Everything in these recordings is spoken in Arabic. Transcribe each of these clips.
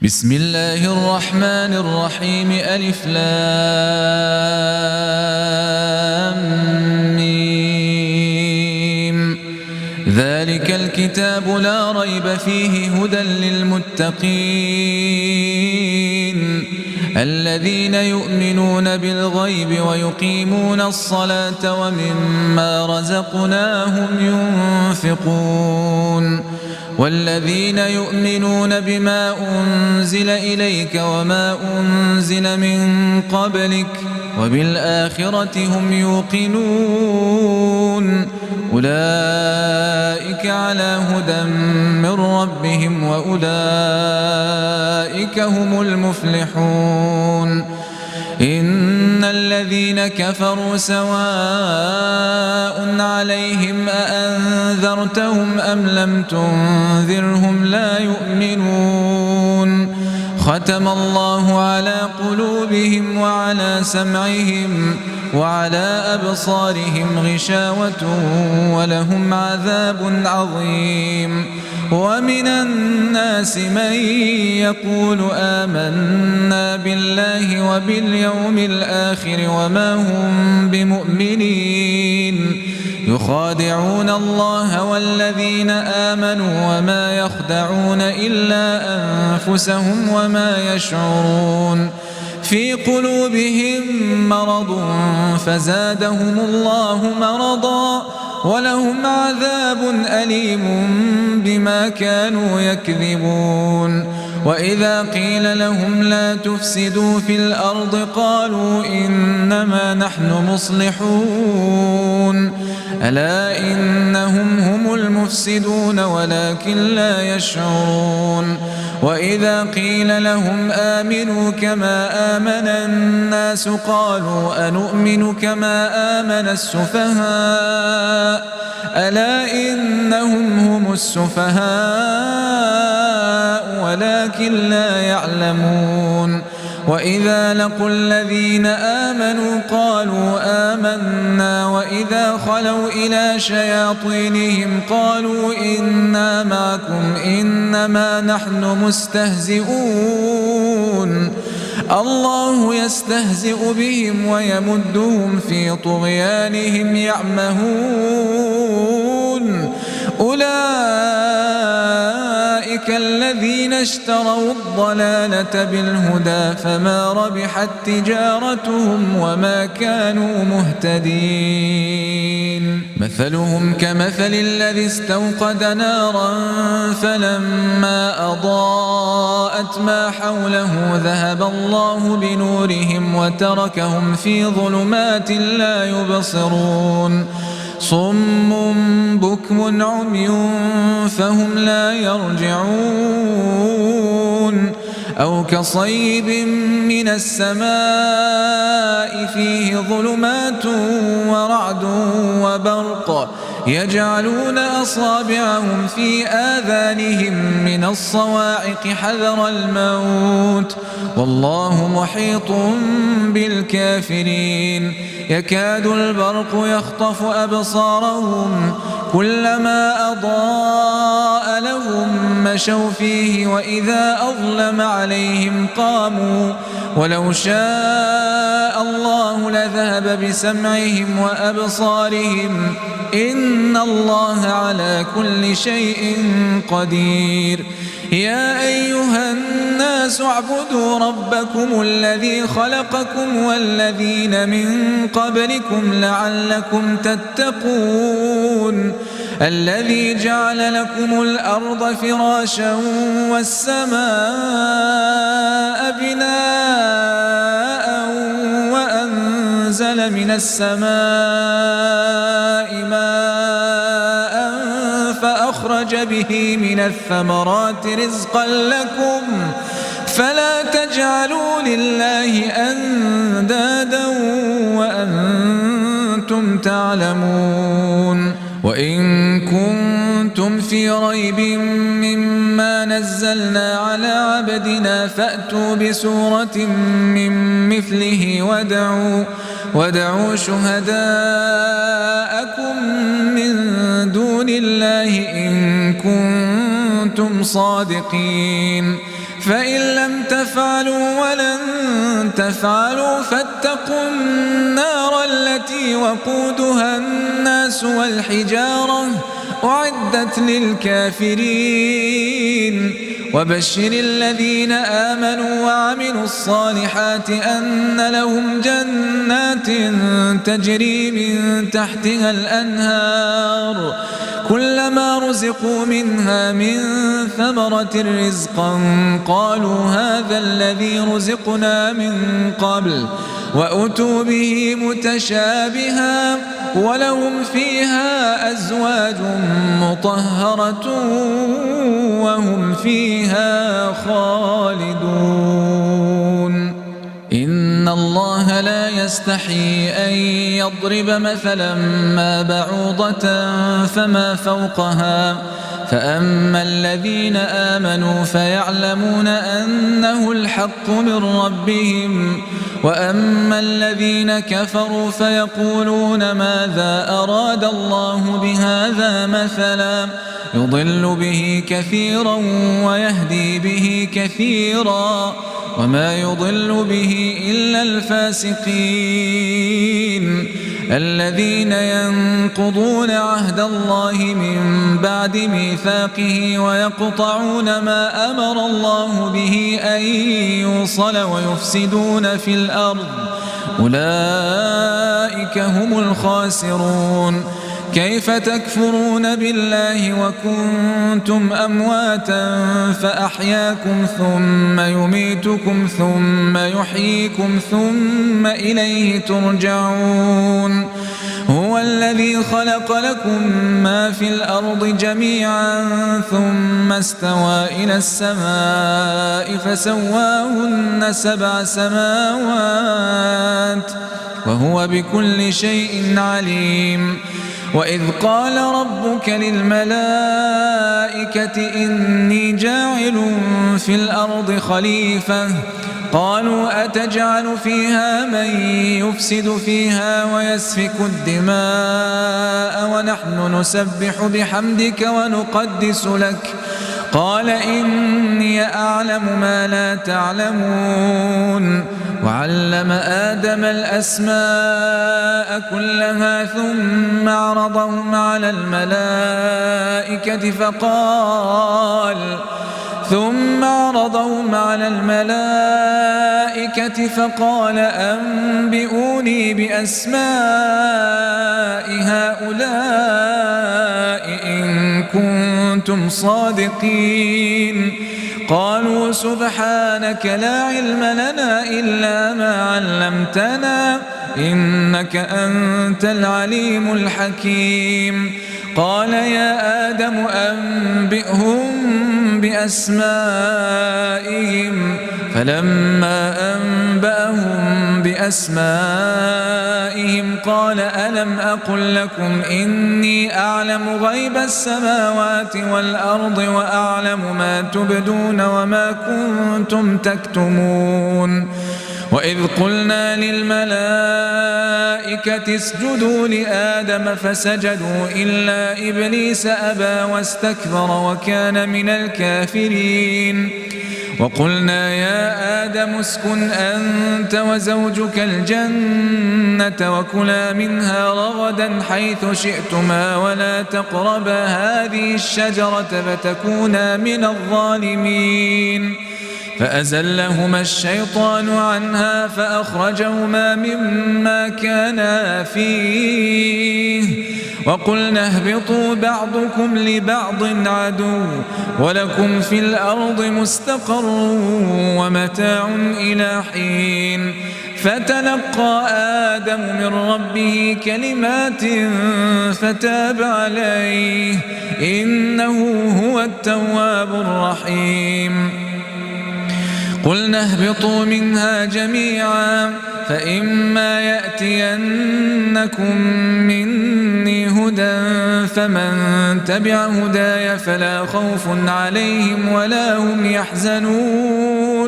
بسم الله الرحمن الرحيم ألف لام ميم. ذلك الكتاب لا ريب فيه هدى للمتقين الذين يؤمنون بالغيب ويقيمون الصلاة ومما رزقناهم ينفقون والذين يؤمنون بما أنزل إليك وما أنزل من قبلك وبالآخرة هم يوقنون أولئك على هدى من ربهم وأولئك هم المفلحون إن الذين كفروا سواء عليهم أأنذرتهم أم لم تنذرهم لا يؤمنون ختم الله على قلوبهم وعلى سمعهم وعلى أبصارهم غشاوة ولهم عذاب عظيم ومن الناس من يقول آمنا بالله وباليوم الآخر وما هم بمؤمنين يخادعون الله والذين آمنوا وما يخدعون إلا أنفسهم وما يشعرون في قلوبهم مرض فزادهم الله مرضا ولهم عذاب أليم بما كانوا يكذبون وإذا قيل لهم لا تفسدوا في الأرض قالوا إنما نحن مصلحون ألا إنهم هم المفسدون ولكن لا يشعرون وإذا قيل لهم آمنوا كما آمن الناس قالوا أنؤمن كما آمن السفهاء ألا إنهم هم السفهاء ولكن لا يعلمون وإذا لقوا الذين آمنوا قالوا آمنا وإذا خلوا إلى شياطينهم قالوا إنا معكم إنما نحن مستهزئون الله يستهزئ بهم ويمدهم في طغيانهم يعمهون أولئك الذين اشتروا الضلالة بالهدى فما ربحت تجارتهم وما كانوا مهتدين مثلهم كمثل الذي استوقد نارا فلما أضاءت ما حوله ذهب الله بنورهم وتركهم في ظلمات لا يبصرون صم بكم عمي فهم لا يرجعون أو كصيب من السماء فيه ظلمات ورعد وبرق يجعلون أصابعهم في آذانهم من الصواعق حذر الموت والله محيط بالكافرين يكاد البرق يخطف أبصارهم كلما أضاء لهم مشوا فيه وإذا أظلم عليهم قاموا ولو شاء الله لذهب بسمعهم وأبصارهم إن الله على كل شيء قدير يا أيها الناس اعبدوا ربكم الذي خلقكم والذين من قبلكم لعلكم تتقون الذي جعل لكم الأرض فراشا والسماء بناء وأنزل من السماء ماء فأخرج به من الثمرات رزقا لكم فلا تجعلوا لله أندادا وأنتم تعلمون وإن كنتم في ريب مما نزلنا على عبدنا فأتوا بسورة من مثله ودعوا شهداءكم من دون الله إن كنتم صادقين فإن لم تفعلوا ولن تفعلوا فاتقوا النار التي وقودها الناس والحجارة أعدت للكافرين وبشر الذين آمنوا وعملوا الصالحات أن لهم جنات تجري من تحتها الأنهار كلما رزقوا منها من ثمرة رزقا قالوا هذا الذي رزقنا من قبل وأتوا به متشابها ولهم فيها أزواج مطهرة وهم فيها خالدون إن الله لا يستحيي أن يضرب مثلا ما بعوضة فما فوقها فأما الذين آمنوا فيعلمون أنه الحق من ربهم وأما الذين كفروا فيقولون ماذا أراد الله بهذا مثلا يضل به كثيرا ويهدي به كثيرا وما يضل به إلا الفاسقين الذين ينقضون عهد الله من بعد ميثاقه ويقطعون ما أمر الله به أن يوصل ويفسدون في الأرض أولئك هم الخاسرون كيف تكفرون بالله وكنتم أمواتا فأحياكم ثم يميتكم ثم يحييكم ثم إليه ترجعون هو الذي خلق لكم ما في الأرض جميعا ثم استوى إلى السماء فسواهن 7 سماوات وهو بكل شيء عليم وإذ قال ربك للملائكة إني جاعل في الأرض خليفة قالوا أتجعل فيها من يفسد فيها ويسفك الدماء ونحن نسبح بحمدك ونقدس لك قال إني أعلم ما لا تعلمون وعلم آدم الأسماء كلها ثم عرضهم على الملائكة فقال أنبئوني بأسماء هؤلاء إن كنتم صادقين قالوا سبحانك لا علم لنا إلا ما علمتنا إنك أنت العليم الحكيم قال يا آدم أنبئهم بأسمائهم فلما أنبأهم بأسمائهم قال ألم أقل لكم إني أعلم غيب السماوات والأرض وأعلم ما تبدون وما كنتم تكتمون وإذ قلنا للملائكة اسجدوا لآدم فسجدوا إلا إبليس أبى واستكبر وكان من الكافرين وقلنا يا آدم اسكن أنت وزوجك الجنة وكلا منها رغدا حيث شئتما ولا تقربا هذه الشجرة فتكونا من الظالمين فأزلهما الشيطان عنها فأخرجهما مما كانا فيه وقلنا اهبطوا بعضكم لبعض عدو ولكم في الأرض مستقر ومتاع إلى حين فتلقى آدم من ربه كلمات فتاب عليه إنه هو التواب الرحيم قلنا اهبطوا منها جميعا فإما يأتينكم مني هدى فمن تبع هداي فلا خوف عليهم ولا هم يحزنون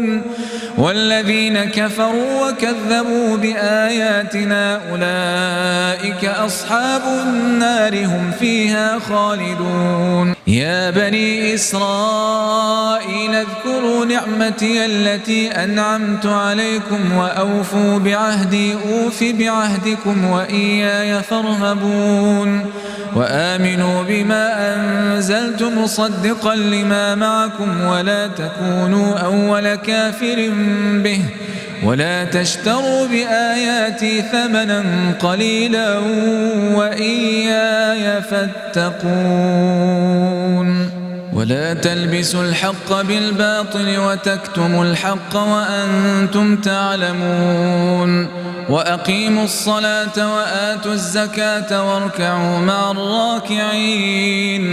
والذين كفروا وكذبوا بآياتنا أولئك أصحاب النار هم فيها خالدون يا بني إسرائيل اذكروا نعمتي التي أنعمت عليكم وأوفوا بعهدي أوف بعهدكم وإياي فارهبون وآمنوا بما أنزلت مصدقا لما معكم ولا تكونوا أول كافر به ولا تشتروا بآياتي ثمنا قليلا وإياي فاتقون ولا تلبسوا الحق بالباطل وتكتموا الحق وأنتم تعلمون وأقيموا الصلاة وآتوا الزكاة واركعوا مع الراكعين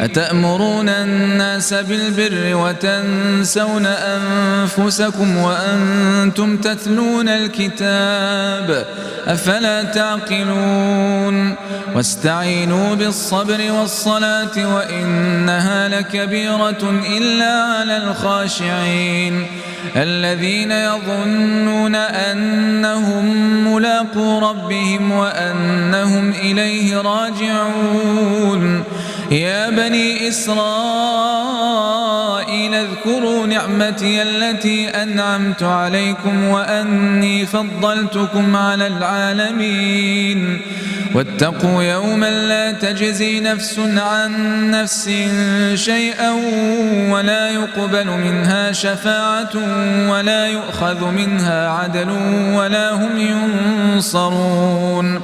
أتأمرون الناس بالبر وتنسون أنفسكم وأنتم تتلون الكتاب أفلا تعقلون واستعينوا بالصبر والصلاة وإنها لكبيرة إلا على الخاشعين الذين يظنون أنهم ملاقو ربهم وأنهم إليه راجعون يا بني إسرائيل اذكروا نعمتي التي أنعمت عليكم وأني فضلتكم على العالمين واتقوا يوما لا تجزي نفس عن نفس شيئا ولا يقبل منها شفاعة ولا يؤخذ منها عدل ولا هم ينصرون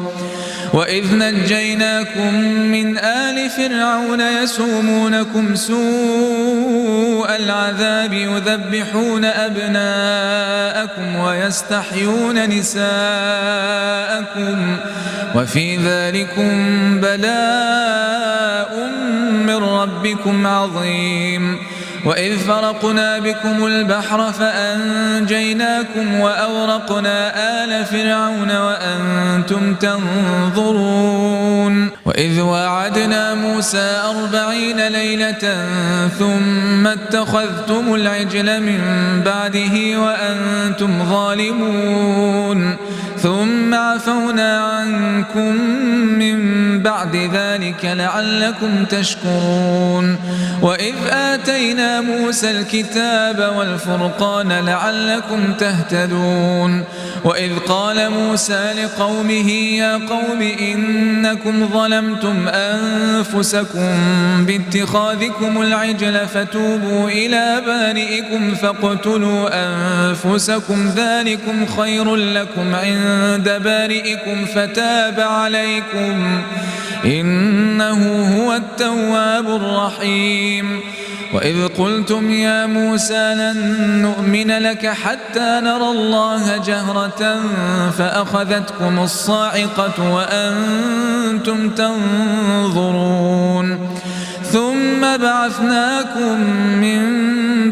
وإذ نجيناكم من آل فرعون يسومونكم سوء العذاب يذبحون أبناءكم ويستحيون نساءكم وفي ذلكم بلاء من ربكم عظيم وإذ فرقنا بكم البحر فأنجيناكم وأورقنا آل فرعون وأنتم تنظرون وإذ واعدنا موسى 40 ليلة ثم اتخذتم العجل من بعده وأنتم ظالمون ثم عفونا عنكم من بعد ذلك لعلكم تشكرون وإذ آتينا موسى الكتاب والفرقان لعلكم تهتدون وإذ قال موسى لقومه يا قوم إنكم ظلمتم أنفسكم باتخاذكم العجل فتوبوا إلى بارئكم فاقتلوا أنفسكم ذلكم خير لكم عند بارئكم فتاب عليكم إنه هو التواب الرحيم وإذ قلتم يا موسى لن نؤمن لك حتى نرى الله جهرة فأخذتكم الصاعقة وأنتم تنظرون ثم بعثناكم من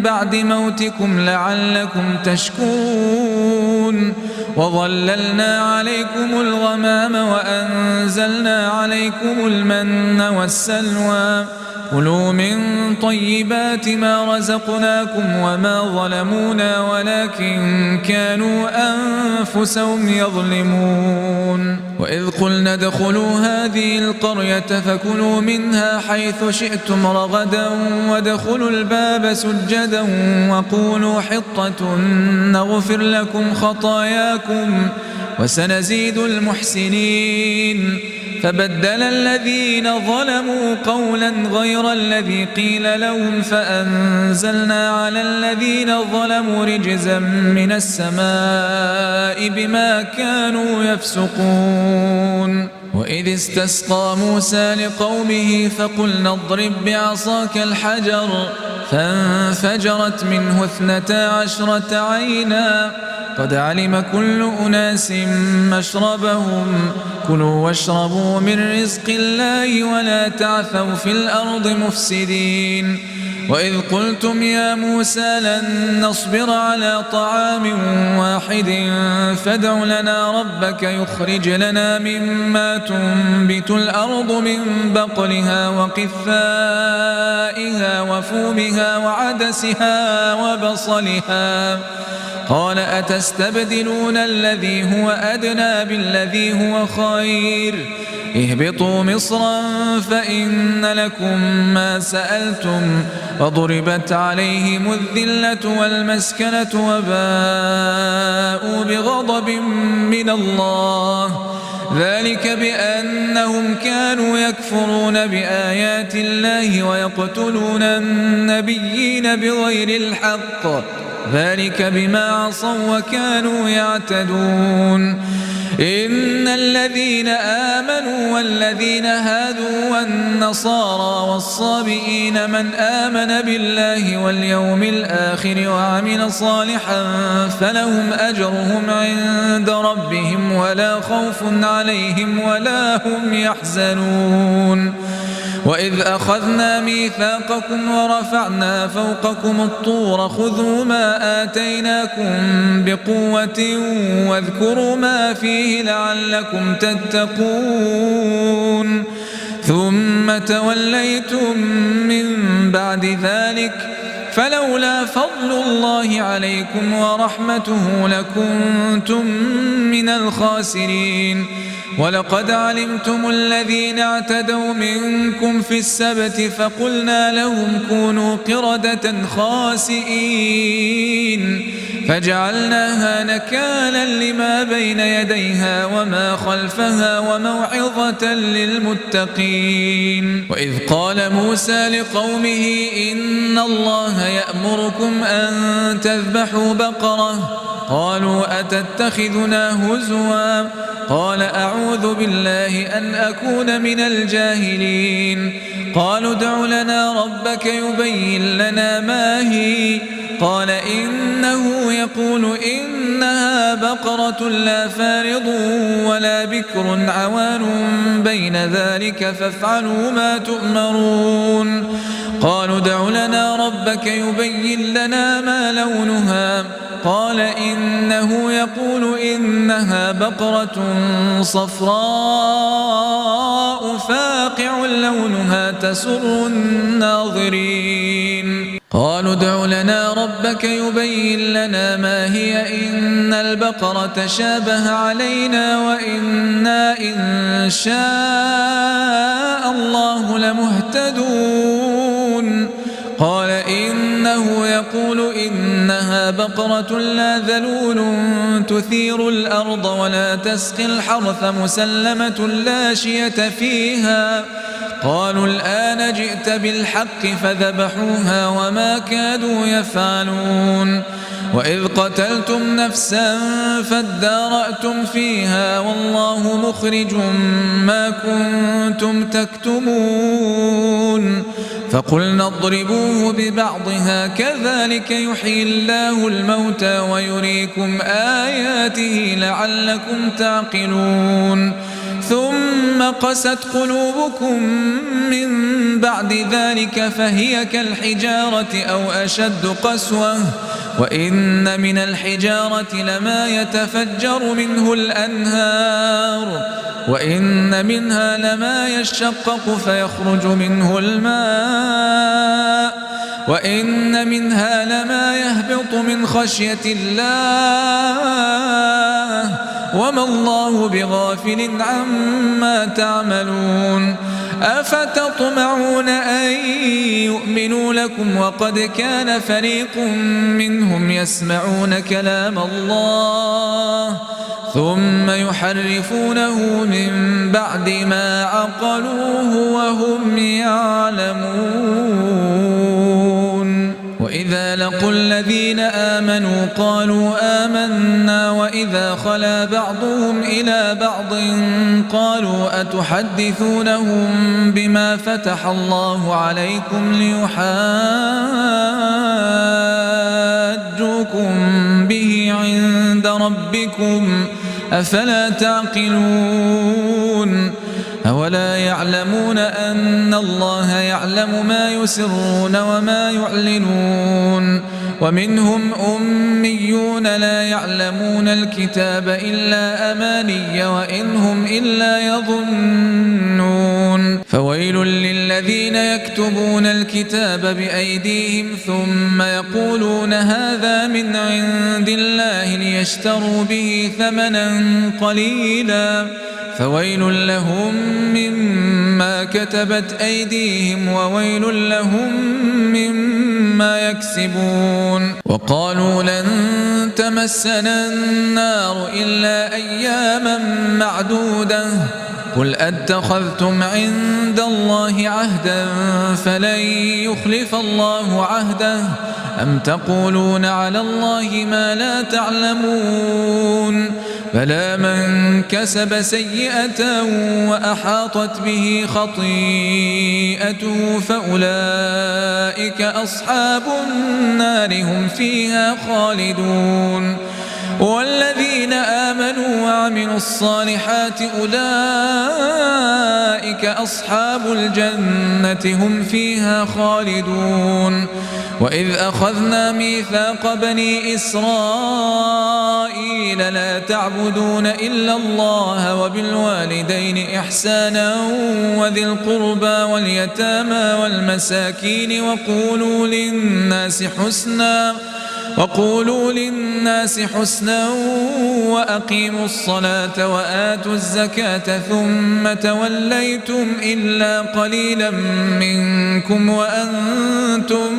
بعد موتكم لعلكم تشكرون وظللنا عليكم الغمام وأنزلنا عليكم المن والسلوى كلوا من طيبات ما رزقناكم وما ظلمونا ولكن كانوا أنفسهم يظلمون وإذ قلنا ادخلوا هذه القرية فكلوا منها حيث شئتم رغدا وادخلوا الباب سجدا وقولوا حطة نغفر لكم خطاياكم وسنزيد المحسنين فبدل الذين ظلموا قولا غير الذي قيل لهم فأنزلنا على الذين ظلموا رجزا من السماء بما كانوا يفسقون وإذ استسقى موسى لقومه فقلنا اضرب بعصاك الحجر فانفجرت منه 12 عينا قد علم كل أناس مشربهم كلوا واشربوا من رزق الله ولا تعثوا في الأرض مفسدين وإذ قلتم يا موسى لن نصبر على طعام واحد فادع لنا ربك يخرج لنا مما تنبت الأرض من بقلها وقثائها وفومها وعدسها وبصلها قال أتستبدلون الذي هو أدنى بالذي هو خير اهبطوا مصرا فإن لكم ما سألتم وضربت عليهم الذلة والمسكنة وباءوا بغضب من الله ذلك بأنهم كانوا يكفرون بآيات الله ويقتلون النبيين بغير الحق ذلك بما عصوا وكانوا يعتدون إن الذين آمنوا والذين هادوا والنصارى والصابئين من آمن بالله واليوم الآخر وعمل صالحا فلهم أجرهم عند ربهم ولا خوف عليهم ولا هم يحزنون وإذ أخذنا ميثاقكم ورفعنا فوقكم الطور خذوا ما آتيناكم بقوة واذكروا ما فيه لعلكم تتقون ثم توليتم من بعد ذلك فلولا فضل الله عليكم ورحمته لكنتم من الخاسرين ولقد علمتم الذين اعتدوا منكم في السبت فقلنا لهم كونوا قردة خاسئين فجعلناها نكالا لما بين يديها وما خلفها وموعظة للمتقين وإذ قال موسى لقومه إن الله يأمركم أن تذبحوا بقرة قالوا أتتخذنا هزوا قال أعوذ بالله أن أكون من الجاهلين قالوا ادع لنا ربك يبين لنا ما هي قال إنه يقول إنها بقرة لا فارض ولا بكر عوان بين ذلك فافعلوا ما تؤمرون قالوا ادع لنا ربك يبين لنا ما لونها قال إنه يقول إنها بقرة صفراء فاقع لونها تسر الناظرين قالوا ادع لنا ربك يبين لنا ما هي إن البقرة شابه علينا وإنا إن شاء الله لمهتدون قال إنه يقول إنها بقرة لا ذلول تثير الأرض ولا تسقي الحرث مسلمة لا شية فيها قالوا الآن جئت بالحق فذبحوها وما كادوا يفعلون وإذ قتلتم نفسا فادارأتم فيها والله مخرج ما كنتم تكتمون فقلنا اضربوه ببعضها كذلك يحيي الله الموتى ويريكم آياته لعلكم تعقلون ثم قست قلوبكم من بعد ذلك فهي كالحجارة أو أشد قسوة وإن من الحجارة لما يتفجر منه الأنهار وإن منها لما يشقق فيخرج منه الماء وإن منها لما يهبط من خشية الله وما الله بغافل عما تعملون أفتطمعون أن يؤمنوا لكم وقد كان فريق منهم يسمعون كلام الله ثم يحرفونه من بعد ما عقلوه وهم يعلمون وإذا لقوا الذين آمنوا قالوا آمنا وإذا خلا بعضهم إلى بعض قالوا أتحدثونهم بما فتح الله عليكم ليحاجوكم به عند ربكم أفلا تعقلون أولا يعلمون أن الله يعلم ما يسرون وما يعلنون ومنهم أميون لا يعلمون الكتاب إلا أماني وإن هم إلا يظنون فويل للذين يكتبون الكتاب بأيديهم ثم يقولون هذا من عند الله ليشتروا به ثمنا قليلا فويل لهم مما كتبت أيديهم وويل لهم مما يكسبون وقالوا لن تمسنا النار إلا أياما معدودة قل أتخذتم عند الله عهدا فلن يخلف الله عهده أم تقولون على الله ما لا تعلمون بلى من كسب سيئة وأحاطت به خطيئته فأولئك أصحاب النار هم فيها خالدون والذين آمنوا وعملوا الصالحات أولئك أصحاب الجنة هم فيها خالدون وإذ أخذنا ميثاق بني إسرائيل لا تعبدون إلا الله وبالوالدين إحسانا وذي القربى واليتامى والمساكين وقولوا للناس حسنا وأقيموا الصلاة وآتوا الزكاة ثم توليتم إلا قليلا منكم وأنتم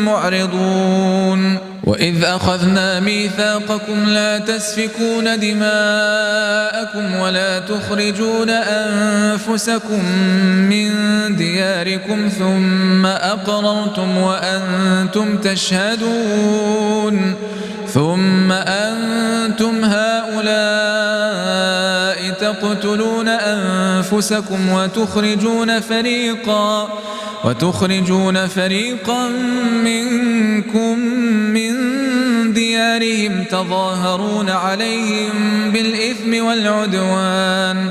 معرضون وإذ أخذنا ميثاقكم لا تسفكون دماءكم ولا تخرجون أنفسكم من دياركم ثم أقررتم وأنتم تشهدون ثم أنتم هؤلاء تقتلون أنفسكم وتخرجون فريقا منكم من ديارهم تظاهرون عليهم بالإثم والعدوان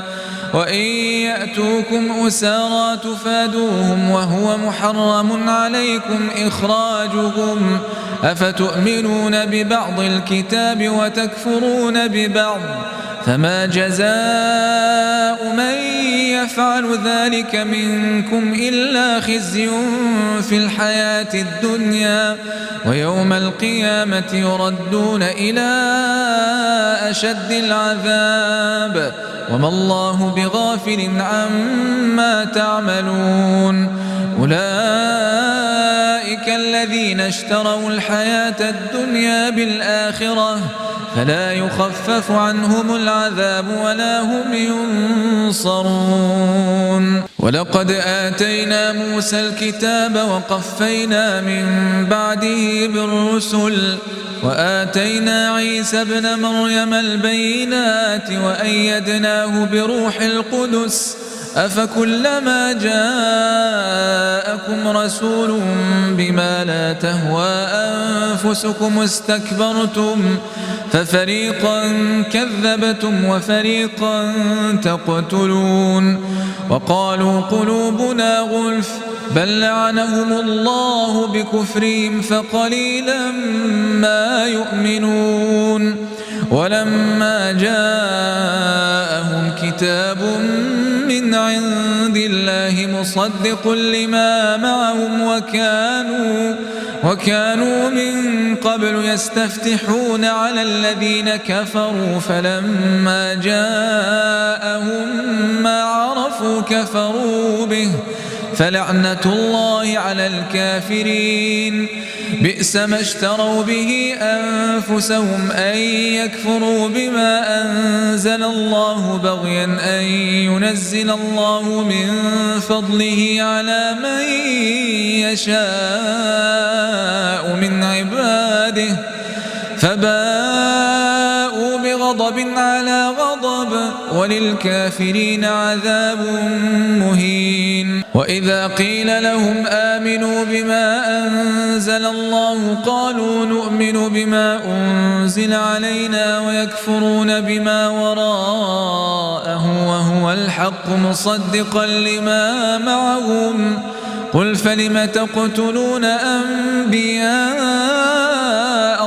وإن يأتوكم أسارى تفادوهم وهو محرم عليكم إخراجهم أفتؤمنون ببعض الكتاب وتكفرون ببعض فما جزاء من يفعل ذلك منكم إلا خزي في الحياة الدنيا ويوم القيامة يردون إلى أشد العذاب وما الله بغافل عما تعملون أولئك الذين اشتروا الحياة الدنيا بالآخرة فلا يخفف عنهم العذاب ولا هم ينصرون ولقد آتينا موسى الكتاب وقفينا من بعده بالرسل وآتينا عيسى ابن مريم البينات وأيدناه بروح القدس أفكلما جاءكم رسول بما لا تهوى أنفسكم استكبرتم ففريقا كذبتم وفريقا تقتلون وقالوا قلوبنا غلف بل لعنهم الله بكفرهم فقليلا ما يؤمنون ولما جاءهم كتاب من عند الله مصدق لما معهم وكانوا من قبل يستفتحون على الذين كفروا فلما جاءهم ما عرفوا كفروا به فلعنة الله على الكافرين بئس ما اشتروا به أنفسهم أن يكفروا بما أنزل الله بغيا أن ينزل الله من فضله على من يشاء من عباده فباءوا غضب على غضب وللكافرين عذاب مهين. وإذا قيل لهم آمنوا بما أنزل الله قالوا نؤمن بما أنزل علينا ويكفرون بما وراءه وهو الحق مصدقا لما معهم قل فلم تقتلون أنبياء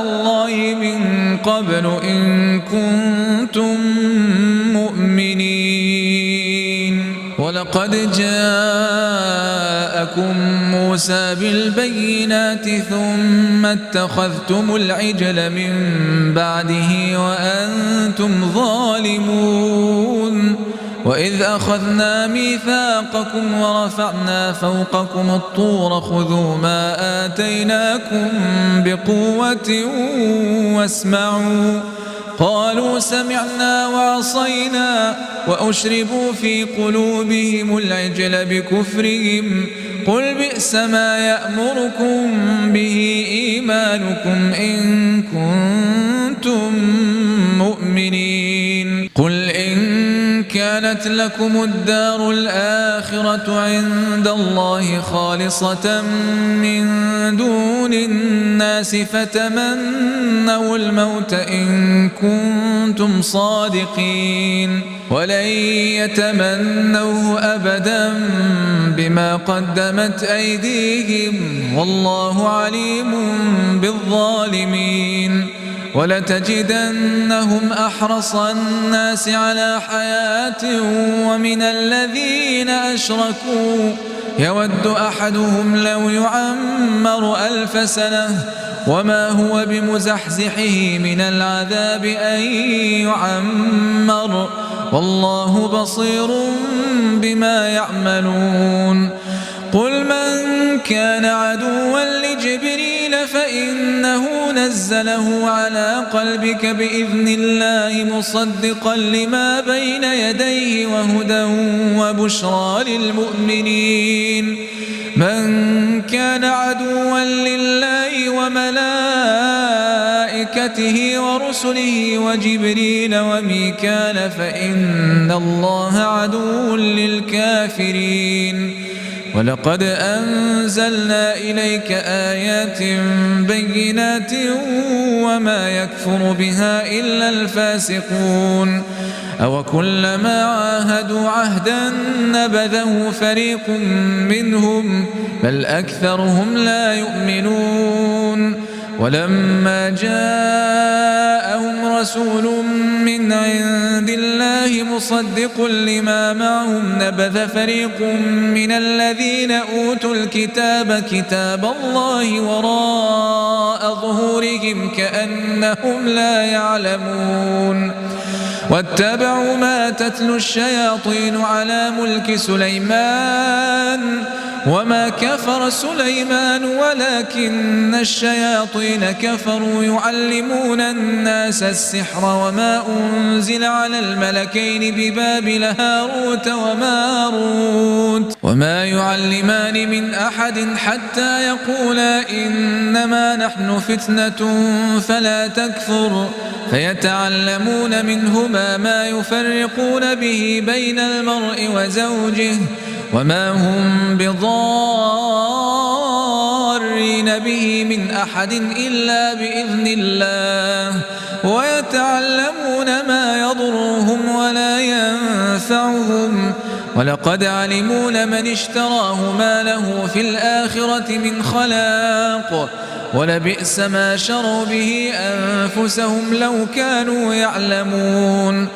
الله من قبل إن كنتم مؤمنين. ولقد جاءكم موسى بالبينات ثم اتخذتم العجل من بعده وأنتم ظالمون. وإذ أخذنا ميثاقكم ورفعنا فوقكم الطور خذوا ما آتيناكم بقوة واسمعوا قالوا سمعنا وعصينا وأشربوا في قلوبهم العجل بكفرهم قل بئس ما يأمركم به إيمانكم إن كنتم مؤمنين. قل إن كانت لكم الدار الآخرة عند الله خالصة من دون الناس فتمنوا الموت إن كنتم صادقين ولن يتمنوه أبدا بما قدمت أيديهم والله عليم بالظالمين. ولتجدنهم أحرص الناس على حياة ومن الذين أشركوا يود أحدهم لو يعمر 1000 سنة وما هو بمزحزحه من العذاب أن يعمر والله بصير بما يعملون. قل من كان عدوا لجبريل فإنه نزله على قلبك بإذن الله مصدقا لما بين يديه وهدى وبشرى للمؤمنين. من كان عدوا لله وملائكته ورسله وجبريل وميكال فإن الله عدو للكافرين. ولقد أنزلنا إليك آيات بينات وما يكفر بها إلا الفاسقون. أو كلما عاهدوا عهدا نبذه فريق منهم بل أكثرهم لا يؤمنون. ولما جاءهم رسول من عند الله مصدق لما معهم نبذ فريق من الذين أوتوا الكتاب كتاب الله وراء ظهورهم كأنهم لا يعلمون. واتبعوا ما تتلو الشياطين على ملك سليمان وما كفر سليمان ولكن الشياطين كفروا يعلمون الناس السحر وما أنزل على الملكين ببابل هاروت وماروت وما يعلمان من أحد حتى يقولا إنما نحن فتنة فلا تكفر فيتعلمون منهما ما يفرقون به بين المرء وزوجه وما هم بضارين به من أحد إلا بإذن الله ويتعلمون ما يضرهم ولا ينفعهم ولقد علموا لمن اشتراه ما له في الآخرة من خلاق ولبئس ما شروا به أنفسهم لو كانوا يعلمون.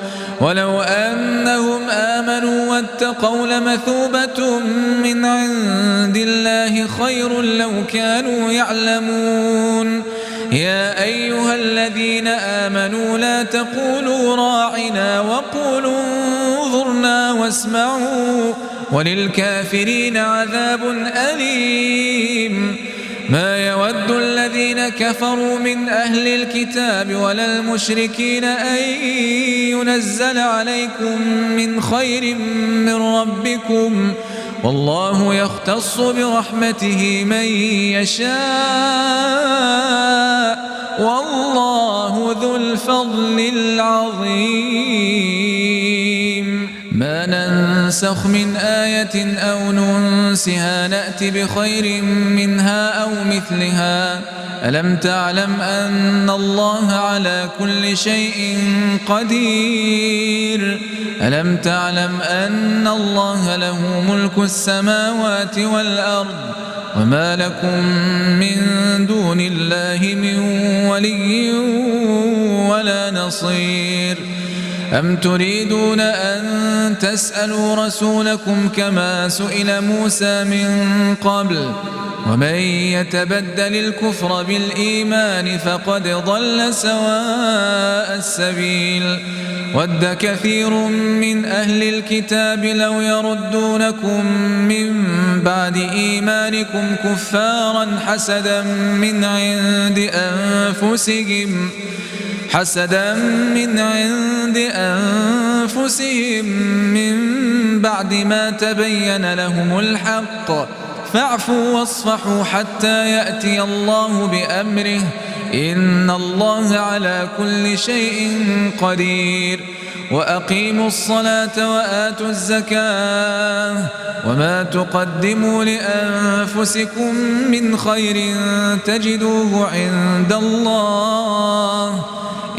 ولو أنهم آمنوا واتقوا لمثوبة من عند الله خير لو كانوا يعلمون. يا أيها الذين آمنوا لا تقولوا راعنا وقولوا انظرنا واسمعوا وللكافرين عذاب أليم. ما يود الذين كفروا من أهل الكتاب ولا المشركين أن ينزل عليكم من خير من ربكم والله يختص برحمته من يشاء والله ذو الفضل العظيم. ما ننسخ من آية أو ننسها نأت بخير منها أو مثلها. ألم تعلم أن الله على كل شيء قدير؟ ألم تعلم أن الله له ملك السماوات والأرض وما لكم من دون الله من ولي ولا نصير؟ أم تريدون أن تسألوا رسولكم كما سئل موسى من قبل؟ ومن يتبدل الكفر بالإيمان فقد ضل سواء السبيل. ود كثير من أهل الكتاب لو يردونكم من بعد إيمانكم كفارا حسدا من عند أنفسهم من بعد ما تبين لهم الحق. فاعفوا واصفحوا حتى يأتي الله بأمره إن الله على كل شيء قدير. وأقيموا الصلاة وآتوا الزكاة وما تقدموا لأنفسكم من خير تجدوه عند الله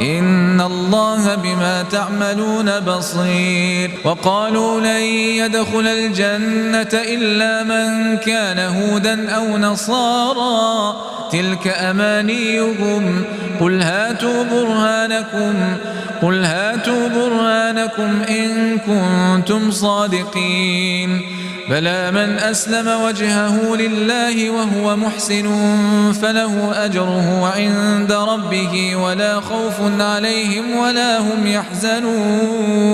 إن الله بما تعملون بصير. وقالوا لن يدخل الجنة إلا من كان هودا أو نصارى تلك أمانيهم قل هاتوا برهانكم إن كنتم صادقين. بلى من أسلم وجهه لله وهو محسن فله أجره عند ربه ولا خوف عليهم ولا هم يحزنون.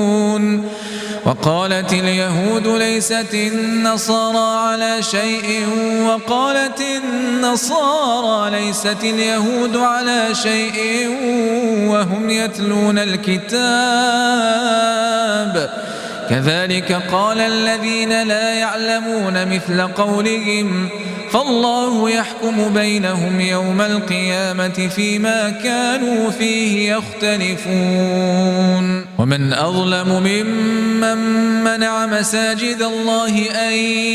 وقالت اليهود ليست النصارى على شيء وقالت النصارى ليست اليهود على شيء وهم يتلون الكتاب كذلك قال الذين لا يعلمون مثل قولهم فالله يحكم بينهم يوم القيامة فيما كانوا فيه يختلفون. ومن أظلم ممن منع مساجد الله أن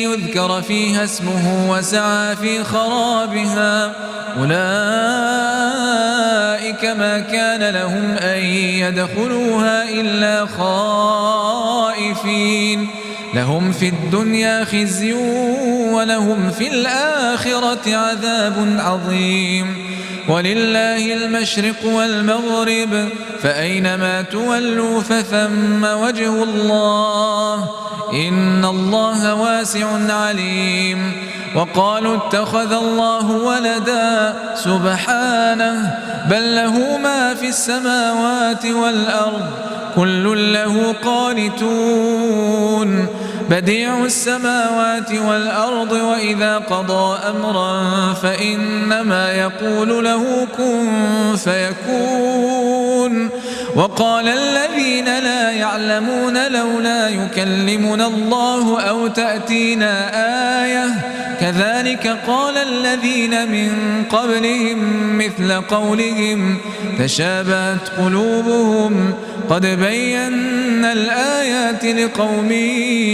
يذكر فيها اسمه وسعى في خرابها أولئك ما كان لهم أن يدخلوها إلا خائفين لهم في الدنيا خزي ولهم في الآخرة عذاب عظيم. ولله المشرق والمغرب فأينما تولوا فثم وجه الله إن الله واسع عليم. وقالوا اتخذ الله ولدا سبحانه بل له ما في السماوات والأرض كل له قانتون بديع السماوات والأرض وإذا قضى أمرا فإنما يقول له كن فيكون. وقال الذين لا يعلمون لولا يكلمنا الله أو تأتينا آية كذلك قال الذين من قبلهم مثل قولهم تشابهت قلوبهم قد بينا الآيات لقوم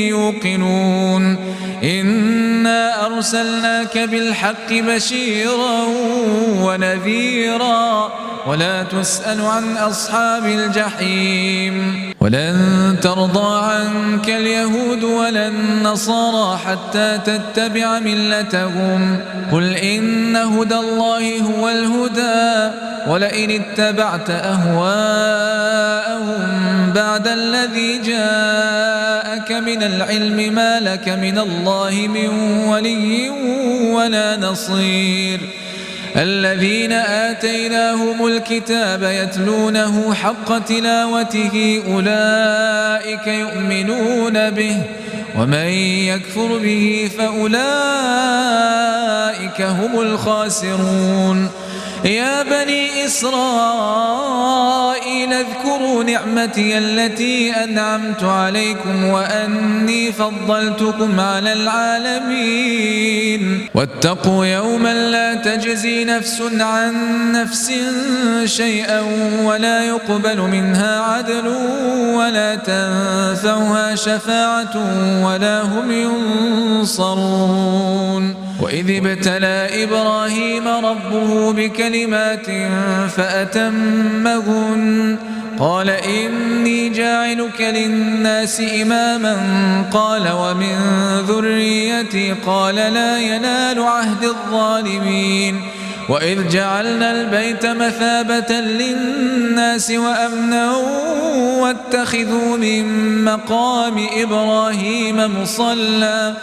يوقنون. إنا أرسلناك بالحق بشيرا ونذيرا ولا تسأل عن أصحاب الجحيم. ولن ترضى عنك اليهود ولا النصارى حتى تتبع ملتهم قل إن هدى الله هو الهدى ولئن اتبعت أهواءهم بعد الذي جاءك من العلم ما لك من الله من ولي ولا نصير. الذين آتيناهم الكتاب يتلونه حق تلاوته أولئك يؤمنون به ومن يكفر به فأولئك هم الخاسرون. يا بني إسرائيل اذكروا نعمتي التي أنعمت عليكم وأني فضلتكم على العالمين واتقوا يوما لا تجزي نفس عن نفس شيئا ولا يقبل منها عدل ولا تنفعها شفاعة ولا هم ينصرون وإذ ابتلى إبراهيم ربه بكلمات فأتمهن قال إني جاعلك للناس إماما قال ومن ذريتي قال لا ينال عهد الظالمين وإذ جعلنا البيت مثابة للناس وأمنا واتخذوا من مقام إبراهيم مصلى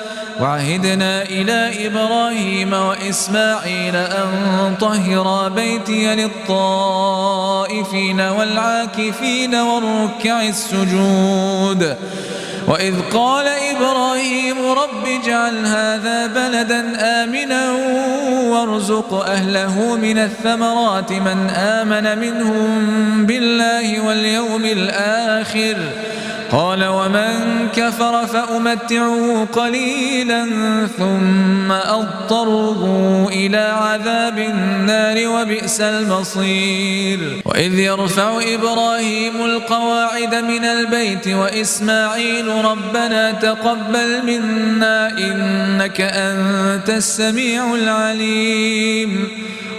وعهدنا إلى إبراهيم وإسماعيل أن طهرا بيتي للطائفين والعاكفين والركع السجود وإذ قال إبراهيم رب اجعل هذا بلدا آمنا وارزق أهله من الثمرات من آمن منهم بالله واليوم الآخر قال ومن كفر فأمتعه قليلا ثم أضطره إلى عذاب النار وبئس المصير وإذ يرفع إبراهيم القواعد من البيت وإسماعيل ربنا تقبل منا إنك أنت السميع العليم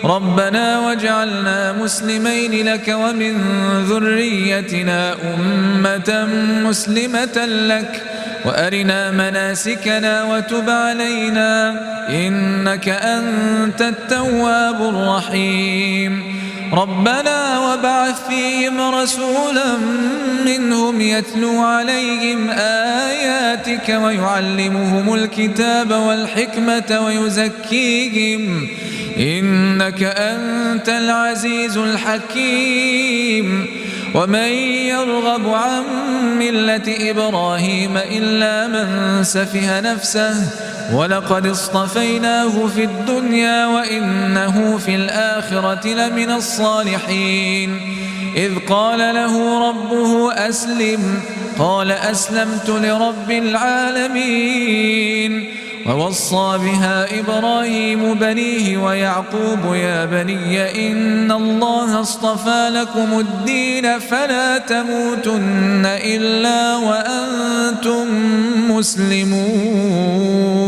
ربنا واجعلنا مسلمين لك ومن ذريتنا أمة مسلمة لك وأرنا مناسكنا وتب علينا إنك أنت التواب الرحيم ربنا وابعث فيهم رسولا منهم يتلو عليهم آياتك ويعلمهم الكتاب والحكمة ويزكيهم إنك أنت العزيز الحكيم ومن يرغب عن ملة إبراهيم إلا من سفه نفسه ولقد اصطفيناه في الدنيا وإنه في الآخرة لمن الصالحين إذ قال له ربه أسلم قال أسلمت لرب العالمين ووصى بها إبراهيم بنيه ويعقوب يا بني إن الله اصطفى لكم الدين فلا تموتن إلا وأنتم مسلمون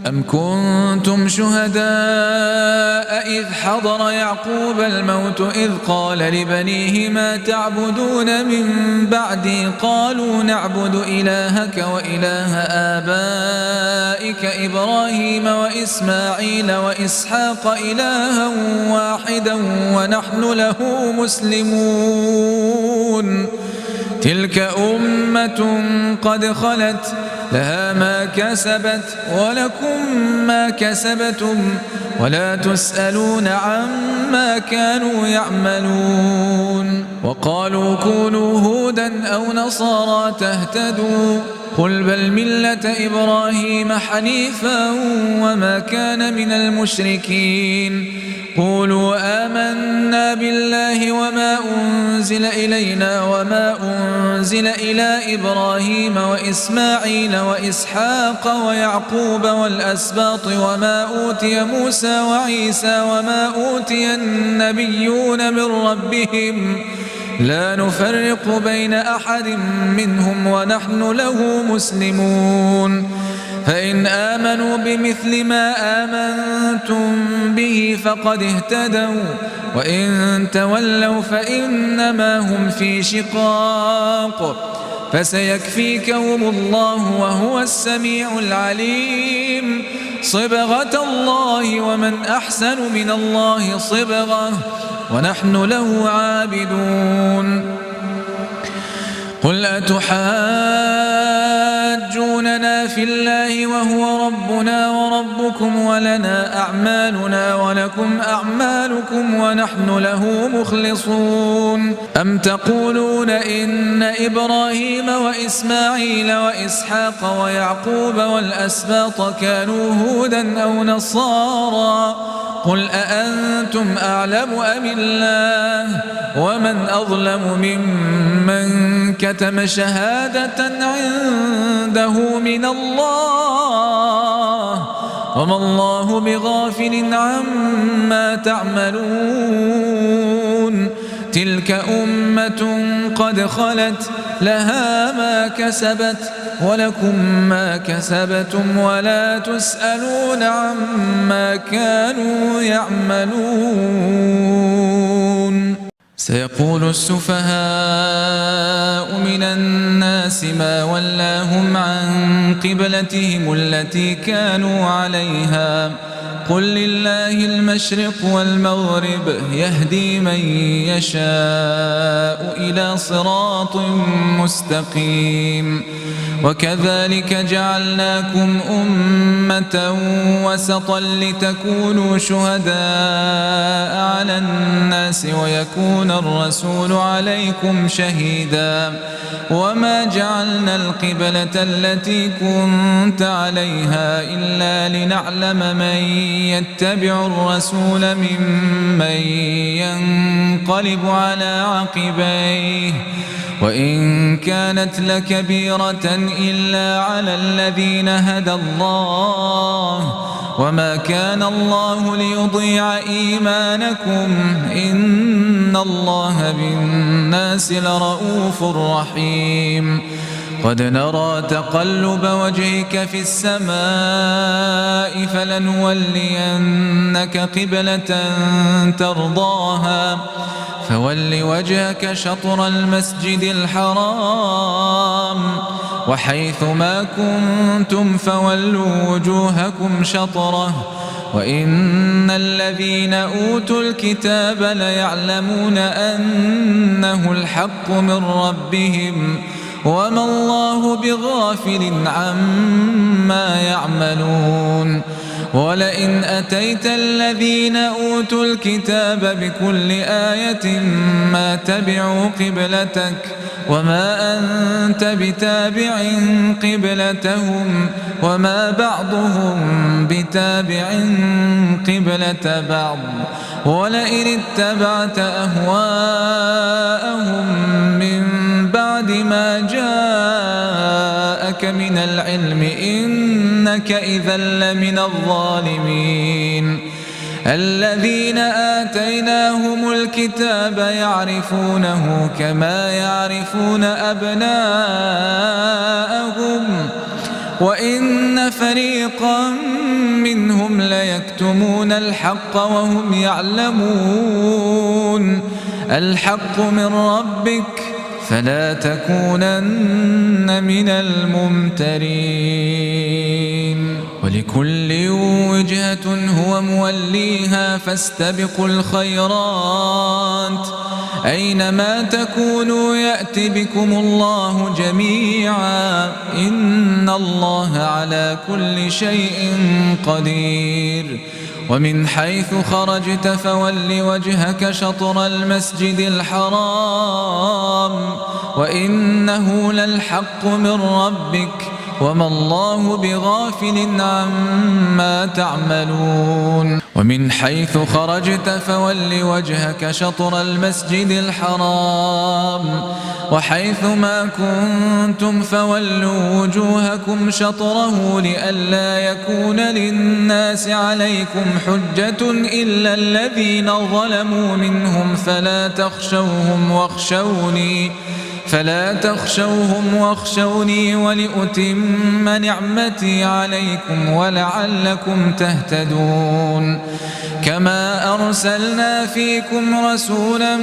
أم كنتم شهداء إذ حضر يعقوب الموت إذ قال لبنيه ما تعبدون من بعدي قالوا نعبد إلهك وإله آبائك إبراهيم وإسماعيل وإسحاق إلها واحدا ونحن له مسلمون تلك أمة قد خلت لها ما كسبت ولكم ما كسبتم ولا تسألون عما كانوا يعملون وقالوا كونوا هودا أو نصارى تهتدوا قل بل ملة إبراهيم حنيفا وما كان من المشركين قولوا آمنا بالله وما أنزل إلينا وما أنزل إلى إبراهيم وإسماعيل وإسحاق ويعقوب والأسباط وما أوتي موسى وعيسى وما أوتي النبيون من ربهم لا نفرق بين أحد منهم ونحن له مسلمون فإن آمنوا بمثل ما آمنتم به فقد اهتدوا وإن تولوا فإنما هم في شقاق فسيكفيكهم الله وهو السميع العليم صبغة الله ومن أحسن من الله صبغة ونحن له عابدون قل أتحاجوننا في الله وهو ربنا وربكم ولنا أعمالنا ولكم أعمالكم ونحن له مخلصون أم تقولون إن إبراهيم وإسماعيل وإسحاق ويعقوب والأسباط كانوا هودا أو نصارى قل أأنتم أعلم أم الله ومن أظلم ممن كتم شهادة عنده من الله وما الله بغافل عما تعملون تلك أمة قد خلت لها ما كسبت ولكم ما كسبتم ولا تسألون عما كانوا يعملون سيقول السفهاء من الناس ما ولاهم عن قبلتهم التي كانوا عليها قل لله المشرق والمغرب يهدي من يشاء إلى صراط مستقيم وكذلك جعلناكم أمة وسطا لتكونوا شهداء على الناس ويكون الرسول عليكم شهيدا وما جعلنا القبلة التي كنت عليها إلا لنعلم من يتبع الرسول ممن ينقلب على عقبيه وإن كانت لكبيرة إلا على الذين هدى الله وما كان الله ليضيع إيمانكم إن الله بالناس لرؤوف رحيم قد نرى تقلب وجهك في السماء فلنولينك قبلة ترضاها فول وجهك شطر المسجد الحرام وحيث ما كنتم فولوا وجوهكم شطره وإن الذين أوتوا الكتاب ليعلمون أنه الحق من ربهم وما الله بغافل عما يعملون ولئن أتيت الذين أوتوا الكتاب بكل آية ما تبعوا قبلتك وما أنت بتابع قبلتهم وما بعضهم بتابع قبلة بعض ولئن اتبعت أهواءهم من بعد ما جاءك من العلم إنك إذا لمن الظالمين الذين آتيناهم الكتاب يعرفونه كما يعرفون أبناءهم وإن فريقا منهم ليكتمون الحق وهم يعلمون الحق من ربك فلا تكونن من الممترين ولكل وجهة هو موليها فاستبقوا الخيرات أينما تكونوا يأت بكم الله جميعا إن الله على كل شيء قدير ومن حيث خرجت فول وجهك شطر المسجد الحرام وإنه للحق من ربك وما الله بغافل عما تعملون ومن حيث خرجت فول وجهك شطر المسجد الحرام وحيث ما كنتم فولوا وجوهكم شطره لئلا يكون للناس عليكم حجة إلا الذين ظلموا منهم فلا تخشوهم واخشوني ولأتم نعمتي عليكم ولعلكم تهتدون كما أرسلنا فيكم رسولا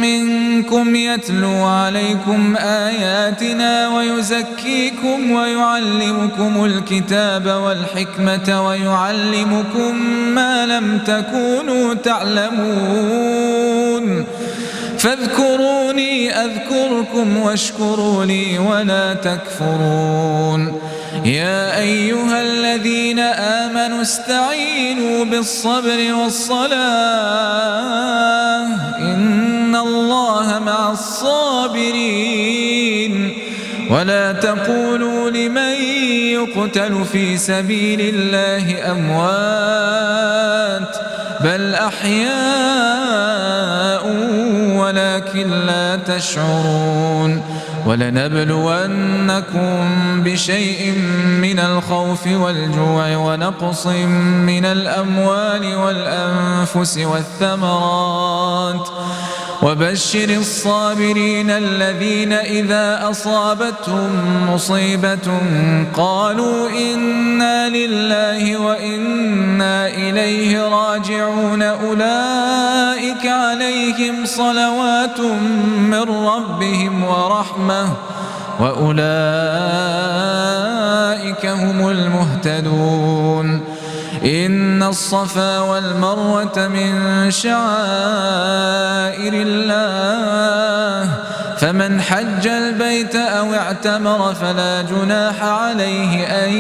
منكم يتلو عليكم آياتنا ويزكيكم ويعلمكم الكتاب والحكمة ويعلمكم ما لم تكونوا تعلمون فاذكروني أذكركم واشكروا لي ولا تكفرون يا أيها الذين آمنوا استعينوا بالصبر والصلاة إن الله مع الصابرين ولا تقولوا لمن يقتل في سبيل الله أموات بل أحياء ولكن لا تشعرون ولنبلونكم بشيء من الخوف والجوع ونقص من الأموال والأنفس والثمرات وبشر الصابرين الذين إذا أصابتهم مصيبة قالوا إنا لله وإنا إليه راجعون أولئك عليهم صلوات من ربهم ورحمة وأولئك هم المهتدون إن الصفا والمروة من شعائر الله فمن حج البيت أو اعتمر فلا جناح عليه أن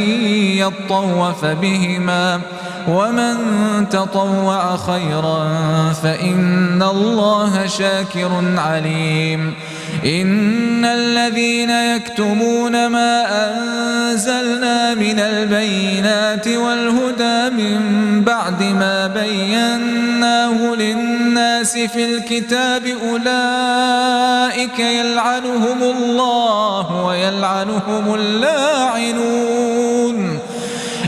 يطوف بهما ومن تطوع خيرا فإن الله شاكر عليم إن الذين يكتمون ما أنزلنا من البينات والهدى من بعد ما بيناه للناس في الكتاب أولئك يلعنهم الله ويلعنهم اللاعنون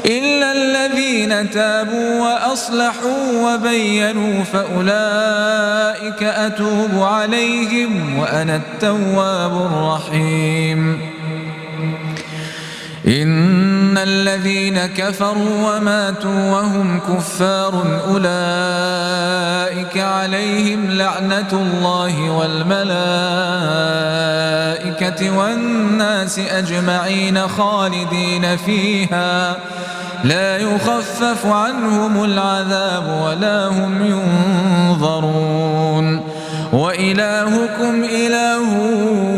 إلا الذين تابوا وأصلحوا وبينوا فأولئك أتوب عليهم وأنا التواب الرحيم إن الذين كفروا وماتوا وهم كفار أولئك عليهم لعنة الله والملائكة والناس أجمعين خالدين فيها لا يخفف عنهم العذاب ولا هم ينظرون وإلهكم إله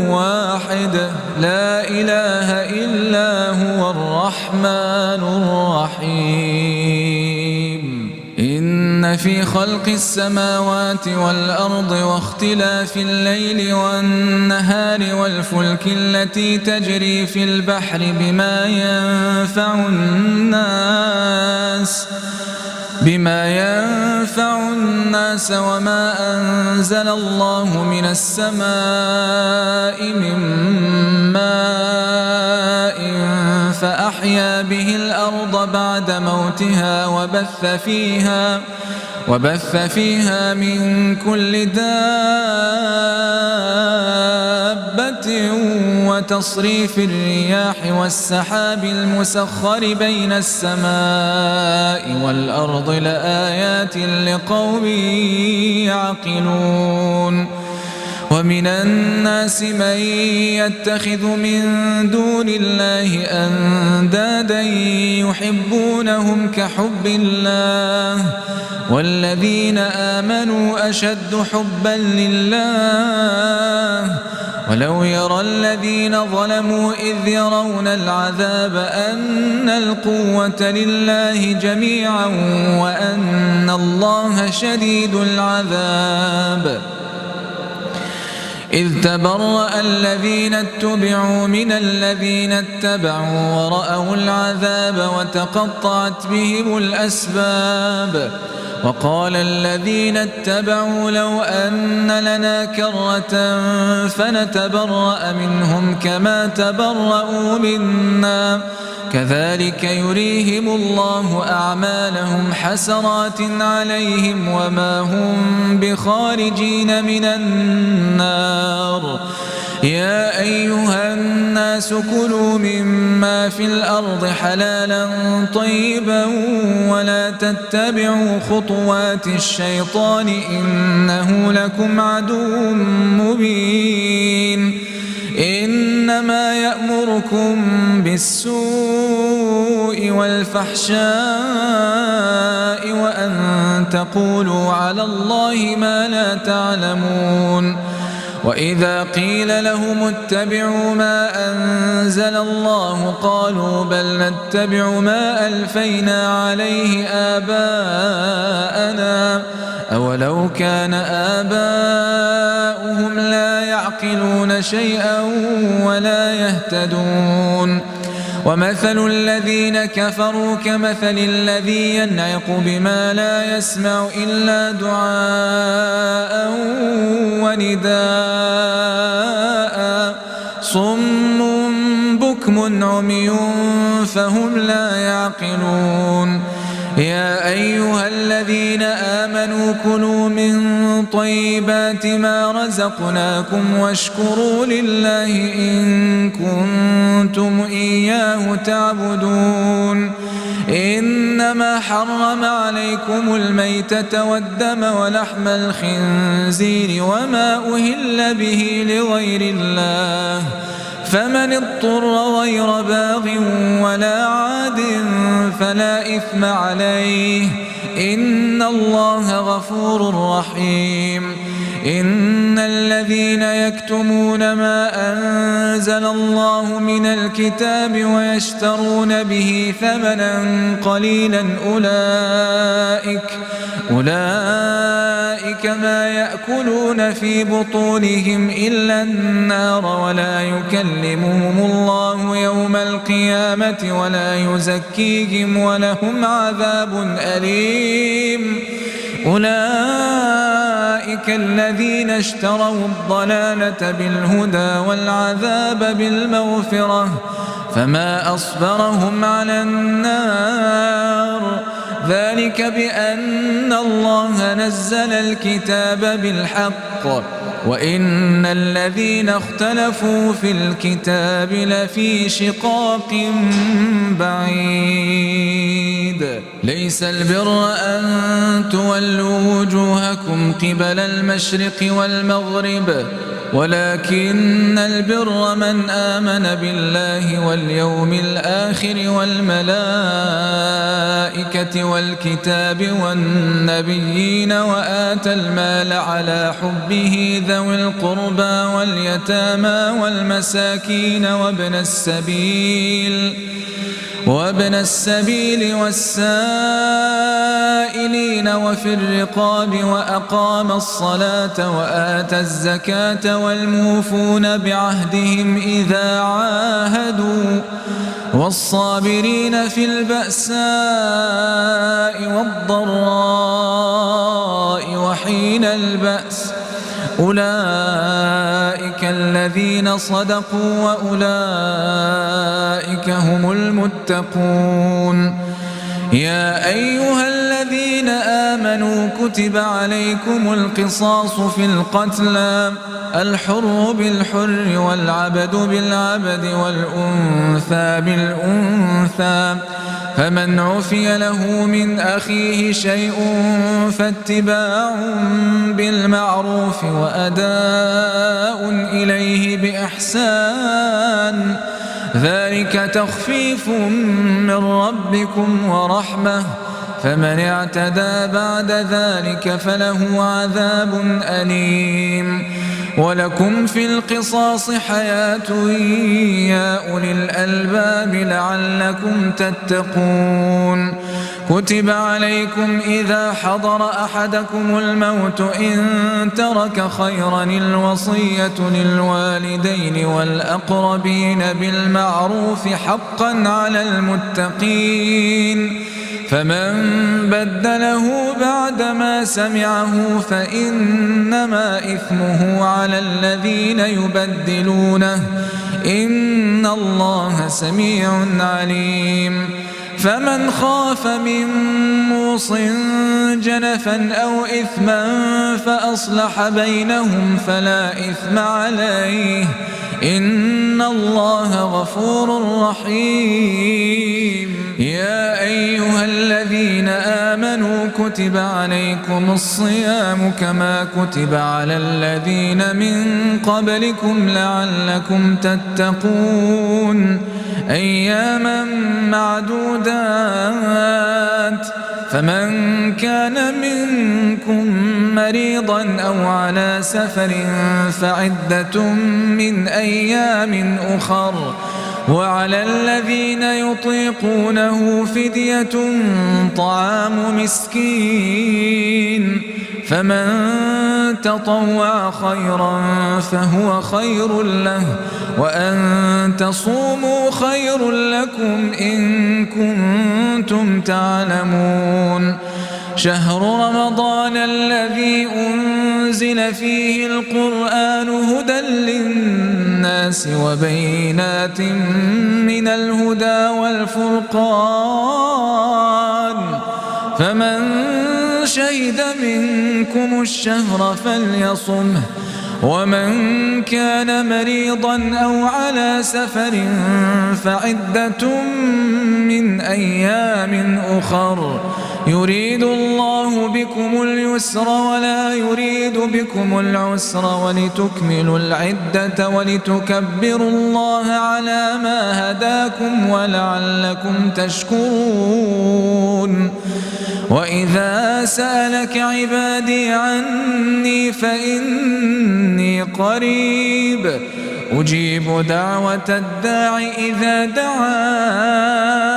واحد لا إله إلا هو الرحمن الرحيم إن في خلق السماوات والأرض واختلاف الليل والنهار والفلك التي تجري في البحر بما ينفع الناس وما أنزل الله من السماء من ماء فأحيا به الأرض بعد موتها وبث فيها من كل دابة وتصريف الرياح والسحاب المسخر بين السماء والأرض لآيات لقوم يعقلون ومن الناس من يتخذ من دون الله أندادا يحبونهم كحب الله والذين آمنوا أشد حبا لله ولو يرى الذين ظلموا إذ يرون العذاب أن القوة لله جميعا وأن الله شديد العذاب إذ تبرأ الذين اتبعوا من الذين اتبعوا ورأوا العذاب وتقطعت بهم الأسباب وقال الذين اتبعوا لو أن لنا كرة فنتبرأ منهم كما تبرأوا منا كذلك يريهم الله أعمالهم حسرات عليهم وما هم بخارجين من النار يا أيها الناس كلوا مما في الأرض حلالا طيبا ولا تتبعوا خطوات الشيطان إنه لكم عدو مبين إنما يأمركم بالسوء والفحشاء وأن تقولوا على الله ما لا تعلمون وإذا قيل لهم اتبعوا ما أنزل الله قالوا بل نتبع ما ألفينا عليه آباءنا أولو كان آباؤهم لا يعقلون شيئا ولا يهتدون ومثل الذين كفروا كمثل الذي ينعق بما لا يسمع إلا دعاء ونداء صم بكم عمي فهم لا يعقلون يا أيها الذين آمنوا كلوا من طيبات ما رزقناكم واشكروا لله إن كنتم إياه تعبدون إنما حرم عليكم الميتة والدم ولحم الخنزير وما أهل به لغير الله فمن اضطر غير باغ ولا عاد فلا إثم عليه إن الله غفور رحيم إن الذين يكتمون ما أنزل الله من الكتاب ويشترون به ثمنا قليلا أولئك ما يأكلون في بطونهم إلا النار ولا يكلمهم الله يوم القيامة ولا يزكيهم ولهم عذاب أليم أولئك الذين اشتروا الضلالة بالهدى والعذاب بالمغفرة فما أصبرهم على النار ذلك بأن الله نزل الكتاب بالحق وإن الذين اختلفوا في الكتاب لفي شقاق بعيد ليس البر أن تولوا وجوهكم قبل المشرق والمغرب ولكن البر من آمن بالله واليوم الآخر والملائكة والكتاب والنبيين وآتى المال على حبه ذوي القربى واليتامى والمساكين وابن السبيل والسائلين وفي الرقاب وأقام الصلاة وآتى الزكاة والموفون بعهدهم إذا عاهدوا والصابرين في البأساء والضراء وحين البأس أولئك الذين صدقوا وأولئك هم المتقون يا أيها الذين آمنوا كتب عليكم القصاص في القتلى الحر بالحر والعبد بالعبد والأنثى بالأنثى فمن عفي له من أخيه شيء فاتباع بالمعروف وأداء إليه بإحسان ذلك تخفيف من ربكم ورحمة فمن اعتدى بعد ذلك فله عذاب أليم ولكم في القصاص حياة يا أولي الألباب لعلكم تتقون كتب عليكم إذا حضر أحدكم الموت إن ترك خيرا الوصية للوالدين والأقربين بالمعروف حقا على المتقين فمن بدله بعدما سمعه فإنما إثمه على الذين يبدلونه إن الله سميع عليم فمن خاف من موص جنفا أو إثما فأصلح بينهم فلا إثم عليه إن الله غفور رحيم يا أيها الذين آمنوا كتب عليكم الصيام كما كتب على الذين من قبلكم لعلكم تتقون أياما معدودات فمن كان منكم مريضا أو على سفر فعدة من أيام أخر وعلى الذين يطيقونه فدية طعام مسكين فمن تطوع خيرا فهو خير له وأن تصوموا خير لكم إن كنتم تعلمون شهر رمضان الذي أنزل فيه القرآن هدى للناس وبينات من الهدى والفرقان فمن شهد منكم الشهر فليصمه ومن كان مريضا أو على سفر فعدة من أيام أخر يريد الله بكم اليسر ولا يريد بكم العسر ولتكملوا العدة ولتكبروا الله على ما هداكم ولعلكم تشكرون وإذا سألك عبادي عني فإني قريب أجيب دعوة الداع إذا دعان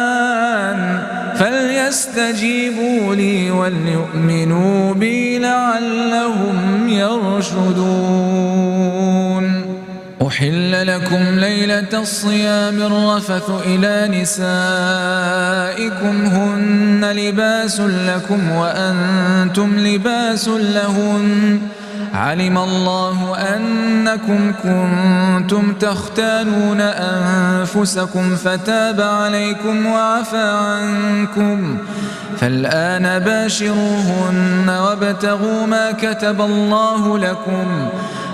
فليستجيبوا لي وليؤمنوا بي لعلهم يرشدون أحل لكم ليلة الصيام الرفث إلى نسائكم هن لباس لكم وأنتم لباس لهن علم الله أنكم كنتم تختانون أنفسكم فتاب عليكم وعفى عنكم فالآن باشروهن وابتغوا ما كتب الله لكم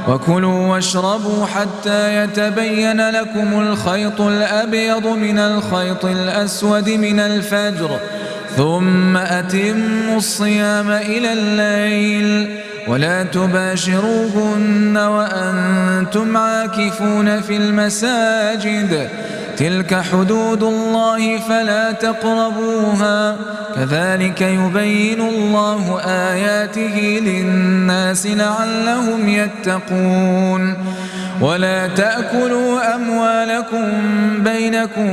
وكلوا واشربوا حتى يتبين لكم الخيط الأبيض من الخيط الأسود من الفجر ثم أتموا الصيام إلى الليل ولا تباشروهن وأنتم عاكفون في المساجد تلك حدود الله فلا تقربوها كذلك يبين الله آياته للناس لعلهم يتقون ولا تأكلوا أموالكم بينكم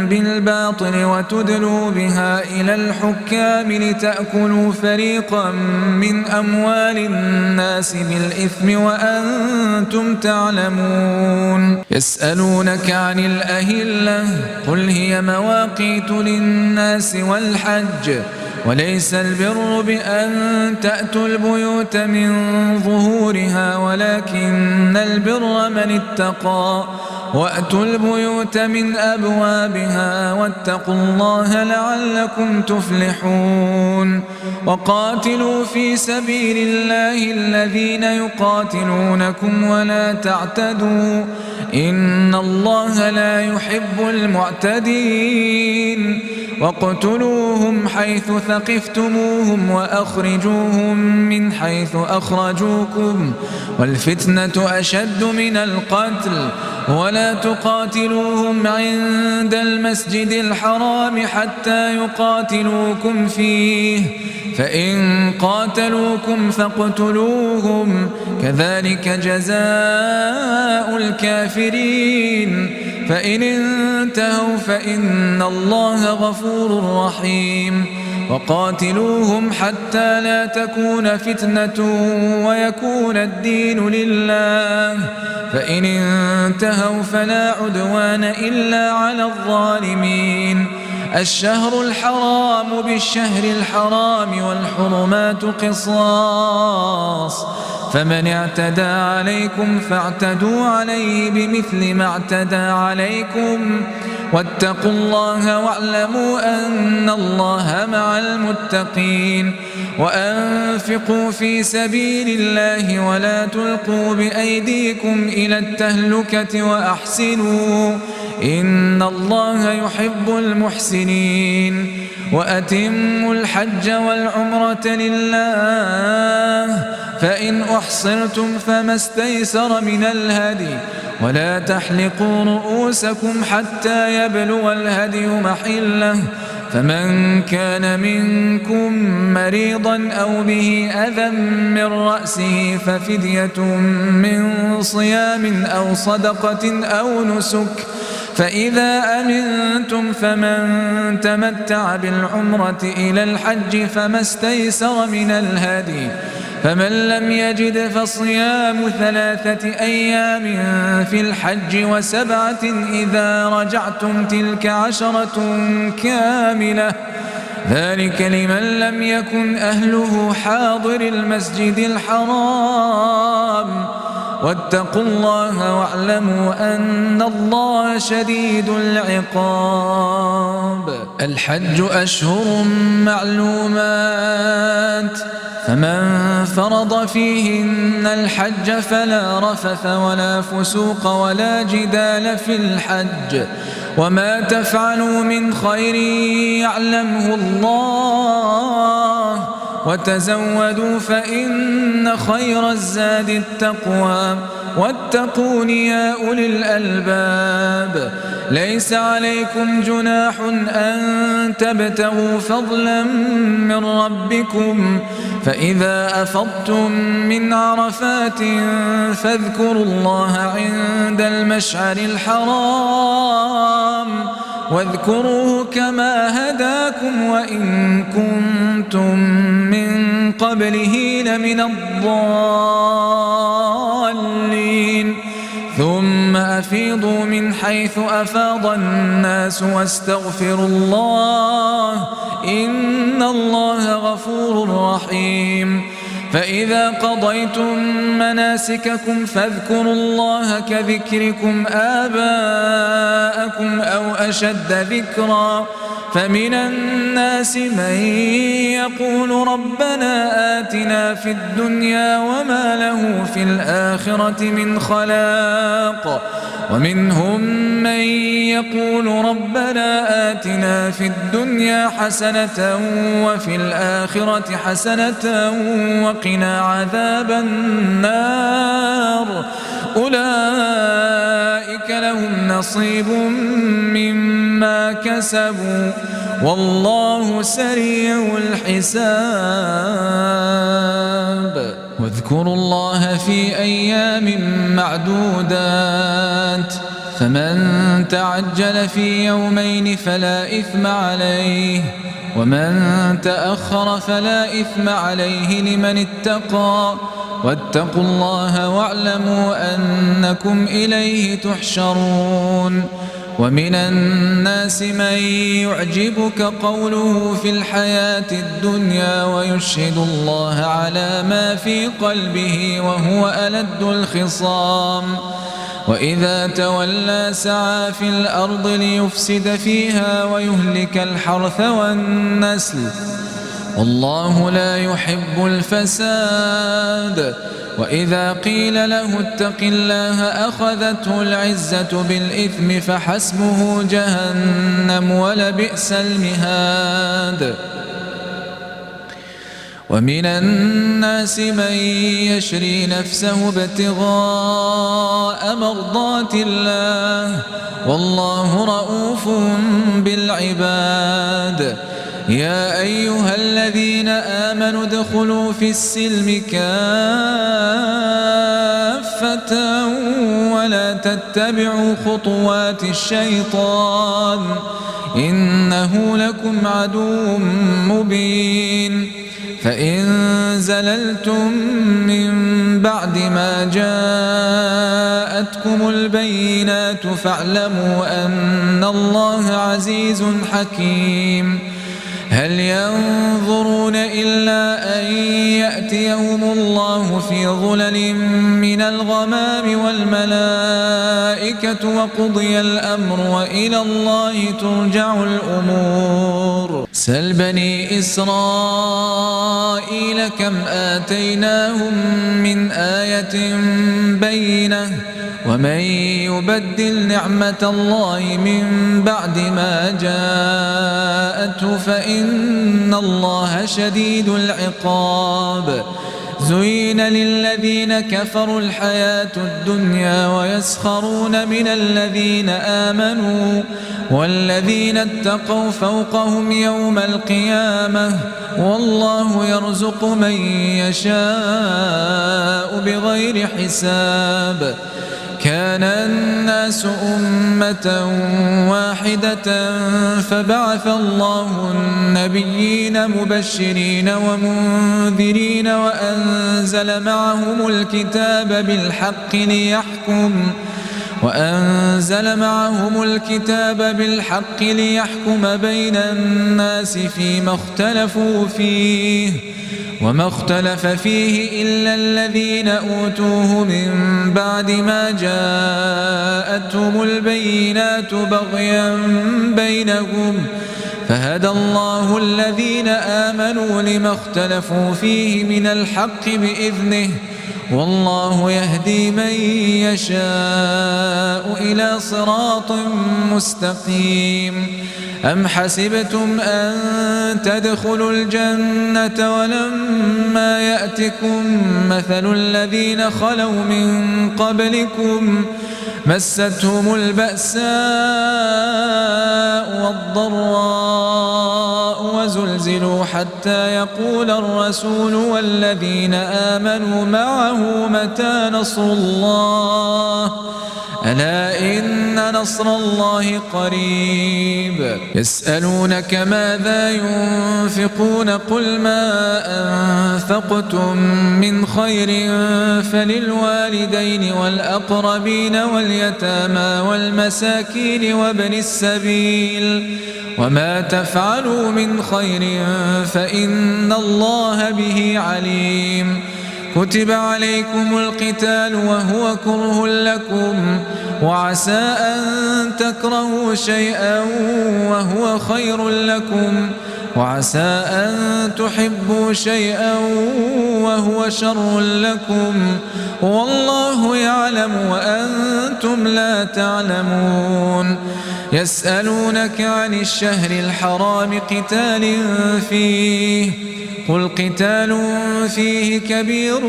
بالباطل وتدلوا بها إلى الحكام لتأكلوا فريقا من أموال الناس بالإثم وأنتم تعلمون يسألونك عن الأهلة قل هي مواقيت للناس والحج وليس البر بأن تأتوا البيوت من ظهورها ولكن البر من اتقى وأتوا البيوت من أبوابها واتقوا الله لعلكم تفلحون وقاتلوا في سبيل الله الذين يقاتلونكم ولا تعتدوا إن الله لا يحب المعتدين واقتلوهم حيث ثقفتموهم وأخرجوهم من حيث أخرجوكم والفتنة أشد من القتل ولا تقاتلوهم عند المسجد الحرام حتى يقاتلوكم فيه فإن قاتلوكم فاقتلوهم كذلك جزاء الكافرين فإن انتهوا فإن الله غفور رحيم وقاتلوهم حتى لا تكون فتنة ويكون الدين لله فإن انتهوا فلا عدوان إلا على الظالمين الشهر الحرام بالشهر الحرام والحرمات قصاص فمن اعتدى عليكم فاعتدوا عليه بمثل ما اعتدى عليكم واتقوا الله واعلموا أن الله مع المتقين وأنفقوا في سبيل الله ولا تلقوا بأيديكم إلى التهلكة وأحسنوا إن الله يحب المحسنين وأتموا الحج والعمرة لله فإن أحصرتم فما استيسر من الهدي ولا تحلقوا رؤوسكم حتى يبلغ الهدي محله فمن كان منكم مريضا أو به أذى من رأسه ففدية من صيام أو صدقة أو نسك فإذا أمنتم فمن تمتع بالعمرة إلى الحج فما استيسر من الهدي فمن لم يجد فصيام 3 أيام في الحج و7 إذا رجعتم تلك 10 كاملة ذلك لمن لم يكن أهله حاضر المسجد الحرام واتقوا الله واعلموا أن الله شديد العقاب. الحج أشهر معلومات فمن فرض فيهن الحج فلا رفث ولا فسوق ولا جدال في الحج وما تفعلوا من خير يعلمه الله وتزودوا فإن خير الزاد التقوى واتقون يا أولي الألباب. ليس عليكم جناح أن تبتغوا فضلا من ربكم فإذا أفضتم من عرفات فاذكروا الله عند المشعر الحرام واذكروه كما هداكم وإن كنتم من قبله لمن الضالين. ثم أفيضوا من حيث أفاض الناس واستغفروا الله إن الله غفور رحيم. فإذا قضيتم مناسككم فاذكروا الله كذكركم آباءكم أو أشد ذكرا فمن الناس من يقول ربنا آتنا في الدنيا وما له في الآخرة من خلاق ومنهم من يقول ربنا آتنا في الدنيا حسنة وفي الآخرة حسنة وقنا عذاب النار أولئك لهم نصيب مما كسبوا والله سريع الحساب. واذكروا الله في أيام معدودات فمن تعجل في يومين فلا إثم عليه ومن تأخر فلا إثم عليه لمن اتقى واتقوا الله واعلموا أنكم إليه تحشرون. ومن الناس من يعجبك قوله في الحياة الدنيا ويشهد الله على ما في قلبه وهو ألد الخصام وإذا تولى سعى في الأرض ليفسد فيها ويهلك الحرث والنسل والله لا يحب الفساد. وإذا قيل له اتق الله أخذته العزة بالإثم فحسبه جهنم ولبئس المهاد. ومن الناس من يشري نفسه ابتغاء مرضات الله والله رؤوف بالعباد. يا أيها الذين آمنوا ادخلوا في السلم كافة ولا تتبعوا خطوات الشيطان إنه لكم عدو مبين. فإن زللتم من بعد ما جاءتكم البينات فاعلموا أن الله عزيز حكيم. هل ينظرون إلا أن يأتيهم الله في ظلل من الغمام والملائكة وقضي الأمر وإلى الله ترجع الأمور. سل بني إسرائيل كم آتيناهم من آية بينة ومن يبدل نعمة الله من بعد ما جاءته فإن الله شديد العقاب. زين للذين كفروا الحياة الدنيا ويسخرون من الذين آمنوا والذين اتقوا فوقهم يوم القيامة والله يرزق من يشاء بغير حساب. كان الناس الناس أمة واحدة فبعث الله النبيين مبشرين ومنذرين وأنزل معهم الكتاب بالحق ليحكم بين الناس فيما اختلفوا فيه وما اختلف فيه إلا الذين أوتوه من بعد ما جاءتهم البينات بغيا بينهم فهدى الله الذين آمنوا لما اختلفوا فيه من الحق بإذنه والله يهدي من يشاء إلى صراط مستقيم. أم حسبتم أن تدخلوا الجنة ولما يأتكم مثل الذين خلوا من قبلكم مستهم البأساء والضراء وزلزلوا حتى يقول الرسول والذين آمنوا معه متى نصر الله ألا إن نصر الله قريب. يسألونك ماذا ينفقون قل ما أنفقتم من خير فللوالدين والأقربين واليتامى والمساكين وابن السبيل وما تفعلوا من خير فإن الله به عليم. كتب عليكم القتال وهو كره لكم وعسى أن تكرهوا شيئا وهو خير لكم وعسى أن تحبوا شيئا وهو شر لكم والله يعلم وأنتم لا تعلمون. يسألونك عن الشهر الحرام قتال فيه قل قتال فيه كبير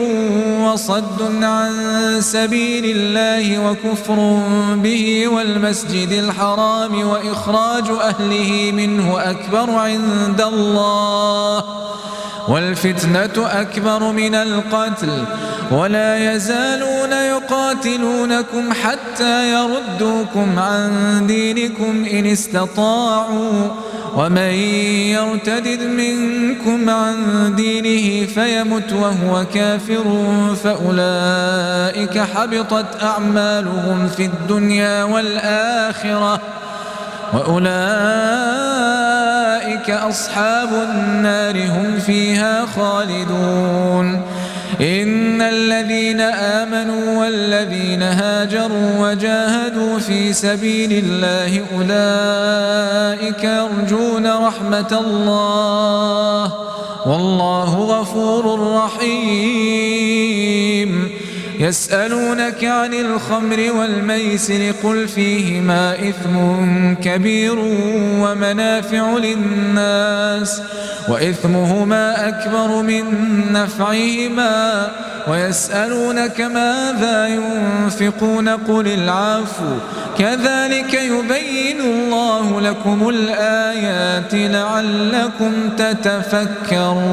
وصد عن سبيل الله وكفر به والمسجد الحرام وإخراج أهله منه أكبر عند الله والفتنة أكبر من القتل ولا يزالون يقاتلونكم حتى يردوكم عن دينكم إن استطاعوا ومن يرتد منكم عن دينه فيمت وهو كافر فأولئك حبطت أعمالهم في الدنيا والآخرة وأولئك أصحاب النار هم فيها خالدون. إن الذين آمنوا والذين هاجروا وجاهدوا في سبيل الله أولئك يرجون رحمة الله والله غفور رحيم. يسألونك عن الخمر والميسر قل فيهما إثم كبير ومنافع للناس وإثمهما أكبر من نفعهما ويسألونك ماذا ينفقون قل العفو كذلك يبين الله لكم الآيات لعلكم تتفكرون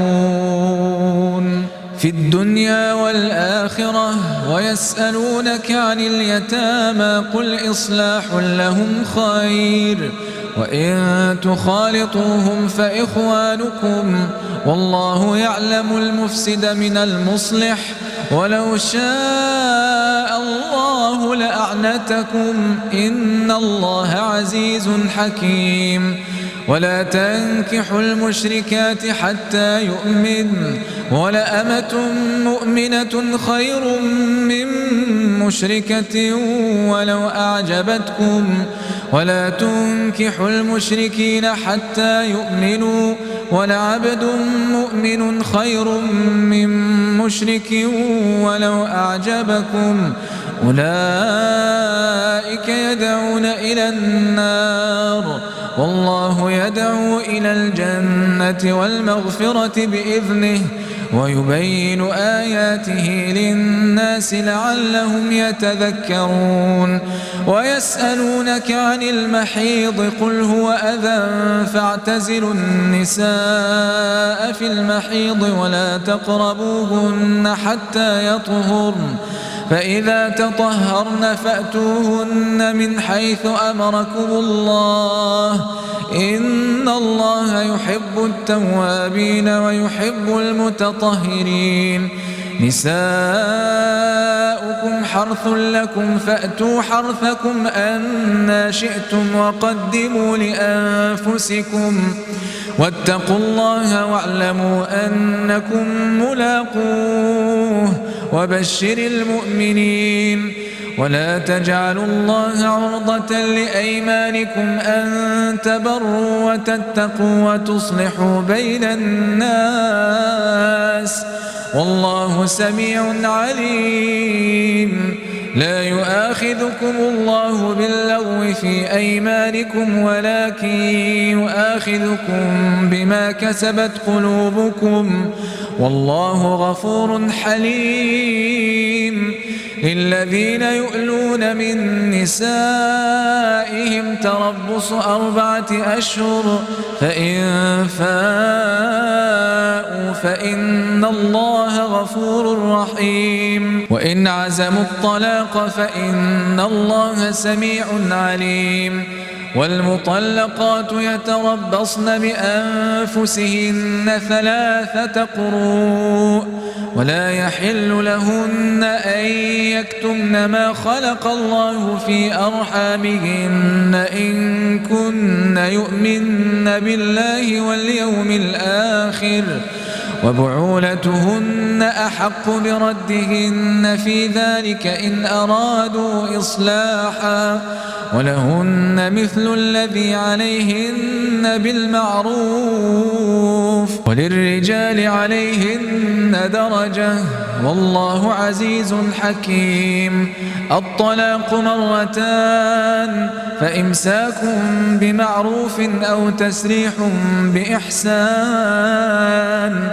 في الدنيا والآخرة. ويسألونك عن اليتامى قل إصلاح لهم خير وإن تخالطوهم فإخوانكم والله يعلم المفسد من المصلح ولو شاء الله لأعنتكم إن الله عزيز حكيم. ولا تنكحوا المشركات حتى يؤمن ولأمة مؤمنة خير من مشركة ولو أعجبتكم ولا تنكحوا المشركين حتى يؤمنوا ولعبد مؤمن خير من مشرك ولو أعجبكم أولئك يدعون إلى النار والله يدعو إلى الجنة والمغفرة بإذنه ويبين آياته للناس لعلهم يتذكرون. ويسألونك عن المحيض قل هو أذى فاعتزلوا النساء في المحيض ولا تقربوهن حتى يطهرن فإذا تطهرن فأتوهن من حيث أمركم الله إن الله يحب التوابين ويحب المتطهرين نساؤكم حرث لكم فأتوا حرثكم أنى شئتم وقدموا لأنفسكم واتقوا الله واعلموا أنكم ملاقوه وبشر المؤمنين ولا تجعلوا الله عرضة لأيمانكم أن تبروا وتتقوا وتصلحوا بين الناس والله سميع عليم لا يؤاخذكم الله باللغو في أيمانكم ولكن يؤاخذكم بما كسبت قلوبكم والله غفور حليم للذين يؤلون من نسائهم تربص 4 أشهر فإن فاءوا فإن الله غفور رحيم وإن عزموا الطلاق فإن الله سميع عليم والمطلقات يتربصن بأنفسهن 3 قروء ولا يحل لهن أن يكتمن ما خلق الله في أرحامهن إن كن يؤمن بالله واليوم الآخر وبعولتهن أحق بردهن في ذلك إن أرادوا إصلاحا ولهن مثل الذي عليهن بالمعروف وللرجال عليهن درجة والله عزيز حكيم الطلاق 2 فإمساك بمعروف أو تسريح بإحسان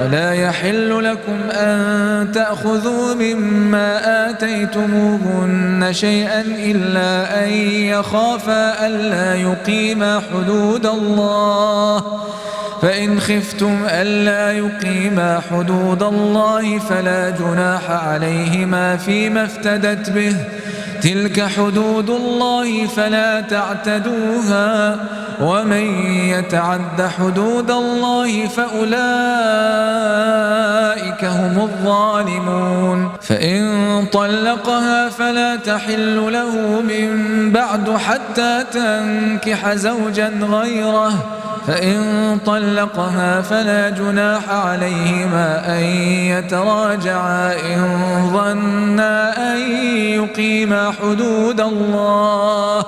ولا يحل لكم أن تأخذوا مما آتيتموهن شيئا إلا أن يخافا ألا يقيما حدود الله فإن خفتم ألا يقيما حدود الله فلا جناح عليهما فيما افتدت به تلك حدود الله فلا تعتدوها ومن يتعد حدود الله فأولئك هم الظالمون فإن طلقها فلا تحل له من بعد حتى تنكح زوجا غيره فإن طلقها فلا جناح عليهما أن يتراجعا إن ظنا أن يقيما حدود الله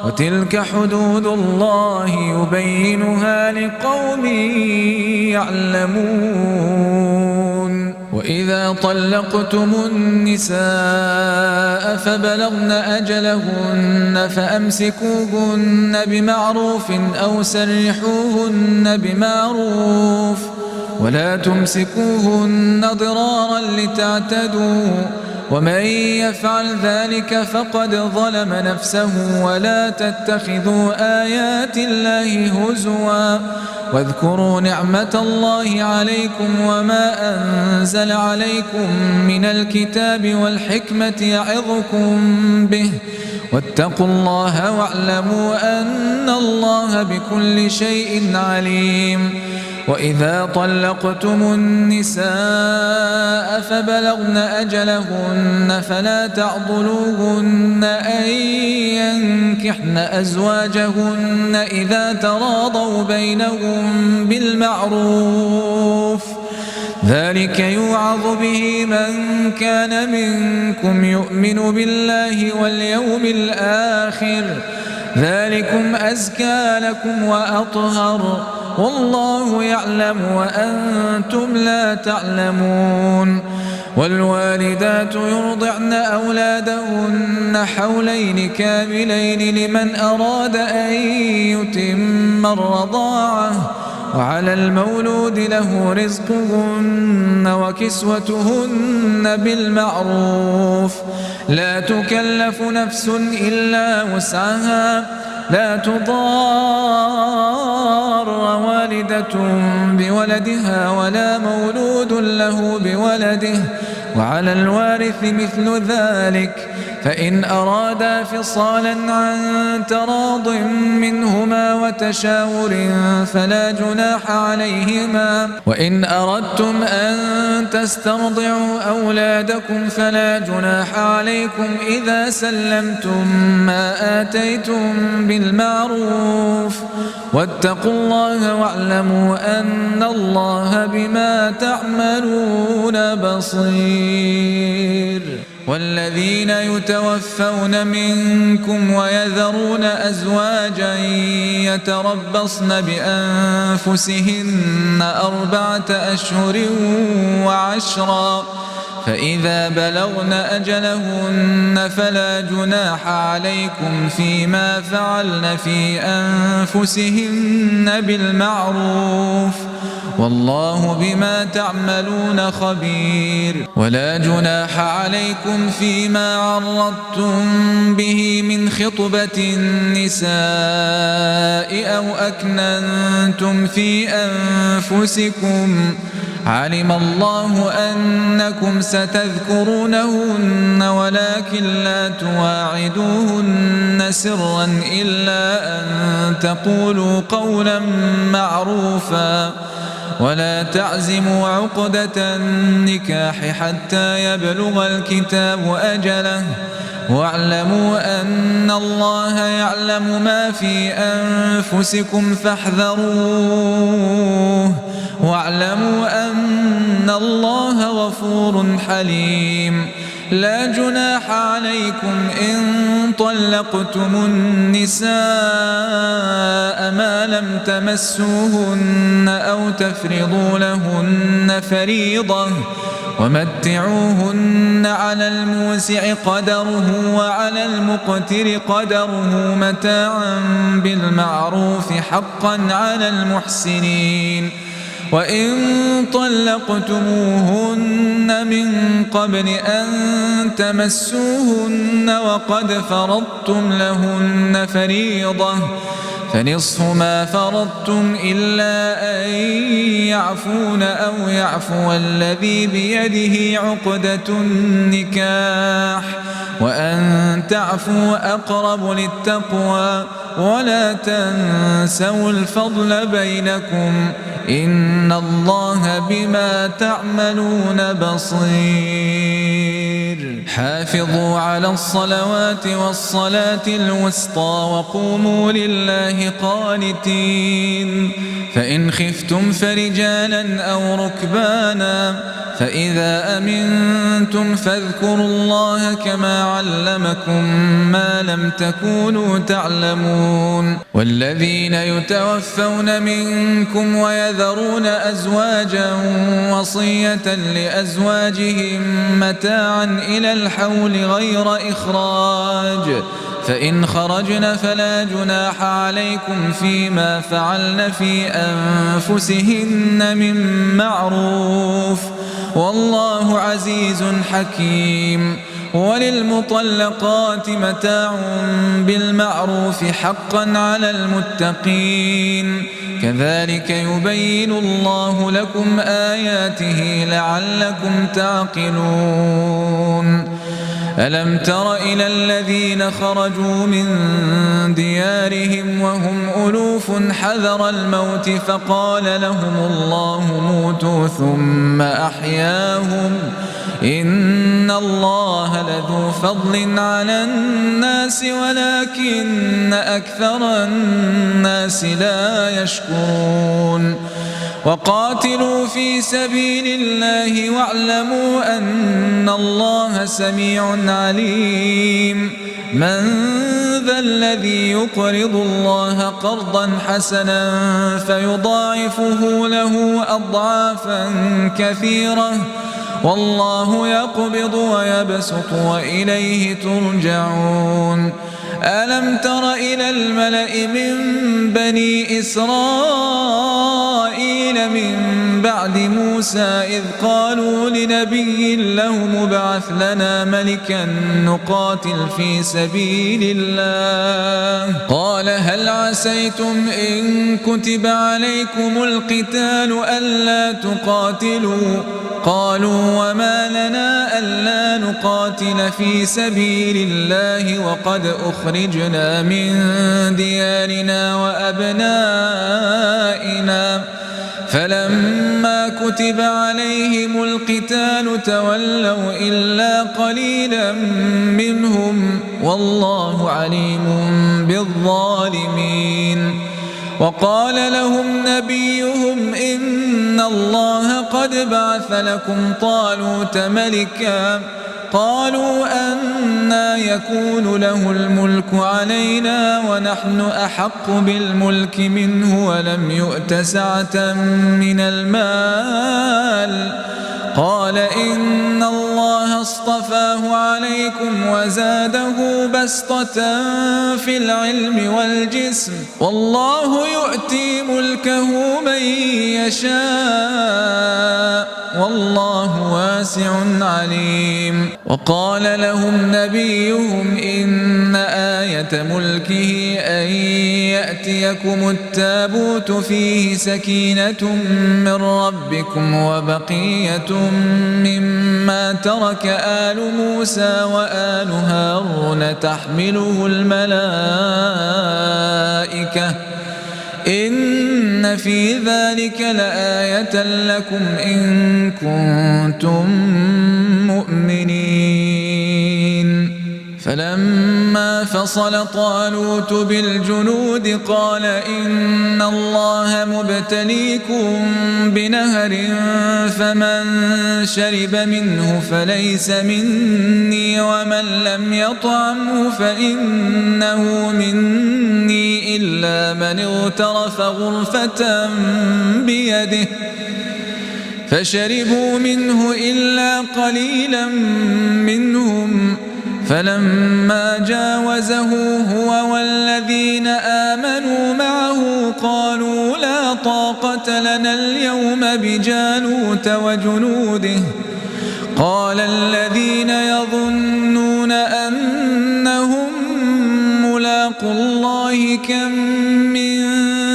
وتلك حدود الله يبينها لقوم يعلمون وإذا طلقتم النساء فبلغن أجلهن فأمسكوهن بمعروف أو سرحوهن بمعروف ولا تمسكوهن ضرارا لتعتدوا ومن يفعل ذلك فقد ظلم نفسه ولا تتخذوا آيات الله هزوا واذكروا نعمة الله عليكم وما أنزل عليكم من الكتاب والحكمة يعظكم به واتقوا الله واعلموا أن الله بكل شيء عليم وإذا طلقتم النساء فبلغن أجلهن فلا تعضلوهن أن ينكحن أزواجهن إذا تراضوا بينهم بالمعروف ذلك يوعظ به من كان منكم يؤمن بالله واليوم الآخر ذلكم أزكى لكم وأطهر والله يعلم وأنتم لا تعلمون والوالدات يرضعن أولادهن حولين كاملين لمن أراد أن يتم الرضاعة وعلى المولود له رزقهن وكسوتهن بالمعروف لا تكلف نفس إلا وسعها لا تضار والدة بولدها ولا مولود له بولده وعلى الوارث مثل ذلك، فإن أرادا فصالا عن تراض منهما وتشاور فلا جناح عليهما. وإن أردتم أن تسترضعوا أولادكم فلا جناح عليكم إذا سلمتم ما آتيتم بالمعروف، واتقوا الله واعلموا أن الله بما تعملون بصير. والذين يتوفون منكم ويذرون أزواجا يتربصن بأنفسهن 4 أشهر وعشرا، فإذا بلغن أجلهن فلا جناح عليكم فيما فعلن في أنفسهن بالمعروف، والله بما تعملون خبير. ولا جناح عليكم فيما عرضتم به من خطبة النساء أو أكننتم في أنفسكم، علم الله أنكم ستذكرونهن ولكن لا تواعدوهن سرا إلا أن تقولوا قولا معروفا، ولا تعزموا عقدة النكاح حتى يبلغ الكتاب أجله، واعلموا أن الله يعلم ما في أنفسكم فاحذروه، واعلموا أن الله غفور حليم. لا جناح عليكم إن طلقتم النساء ما لم تمسوهن أو تفرضوا لهن فريضة، ومتعوهن على الموسع قدره وعلى المقتر قدره متاعا بالمعروف حقا على المحسنين. وإن طلقتموهن من قبل أن تمسوهن وقد فرضتم لهن فريضة فنصف ما فرضتم إلا أن يعفون أو يعفو الذي بيده عقدة النكاح، وأن تعفوا أقرب للتقوى، ولا تنسوا الفضل بينكم، إن الله بما تعملون بصير. حافظوا على الصلوات والصلاة الوسطى وقوموا لله قانتين. فإن خفتم فرجالا أو ركبانا، فإذا أمنتم فاذكروا الله كما علمكم ما لم تكونوا تعلمون. والذين يتوفون منكم ويذرون أزواجا وصية لأزواجهم متاعا إلى الحول غير إخراج، فإن خرجن فلا جناح عليكم فيما فعلن في أنفسهن من معروف، والله عزيز حكيم. وللمطلقات متاع بالمعروف حقا على المتقين، كذلك يبين الله لكم آياته لعلكم تعقلون. ألم تر إلى الذين خرجوا من ديارهم وهم ألوف حذر الموت فقال لهم الله موتوا ثم أحياهم، إن الله لذو فضل على الناس ولكن أكثر الناس لا يشكرون. وقاتلوا في سبيل الله واعلموا أن الله سميع عليم. من ذا الذي يقرض الله قرضا حسنا فيضاعفه له أضعافا كثيرة، والله يقبض ويبسط وإليه ترجعون. ألم تر إلى الملأ من بني إسرائيل من بعد موسى إذ قالوا لنبي له مبعث لنا ملكا نقاتل في سبيل الله، قال هل عسيتم إن كتب عليكم القتال ألا تقاتلوا، قالوا وما لنا ألا نقاتل في سبيل الله وقد أخرجنا من ديارنا وأبنائنا فلما كتب عليهم القتال تولوا إلا قليلا منهم والله عليم بالظالمين. وقال لهم نبيهم إن الله قد بعث لكم طالوت ملكا قالوا أنى يكون له الملك علينا ونحن أحق بالملك منه ولم يؤت سعة من المال قال إن الله اصطفاه عليكم وزاده بسطة في العلم والجسم والله يؤتي ملكه من يشاء والله واسع عليم. وقال لهم نبيهم إن آية ملكه أن يأتيكم التابوت فيه سكينة من ربكم وبقية مما ترك آل موسى وآل هارون تحمله الملائكة إن في ذلك لآية لكم إن كنتم مؤمنين. فلما فصل طالوت بالجنود قال إن الله مبتليكم بنهر فمن شرب منه فليس مني ومن لم يطعمه فإنه مني إلا من اغترف غرفة بيده فشربوا منه إلا قليلا منهم فلما جاوزه هو والذين آمنوا معه قالوا لا طاقة لنا اليوم بجالوت وجنوده قال الذين يظنون أنهم ملاقو الله كم من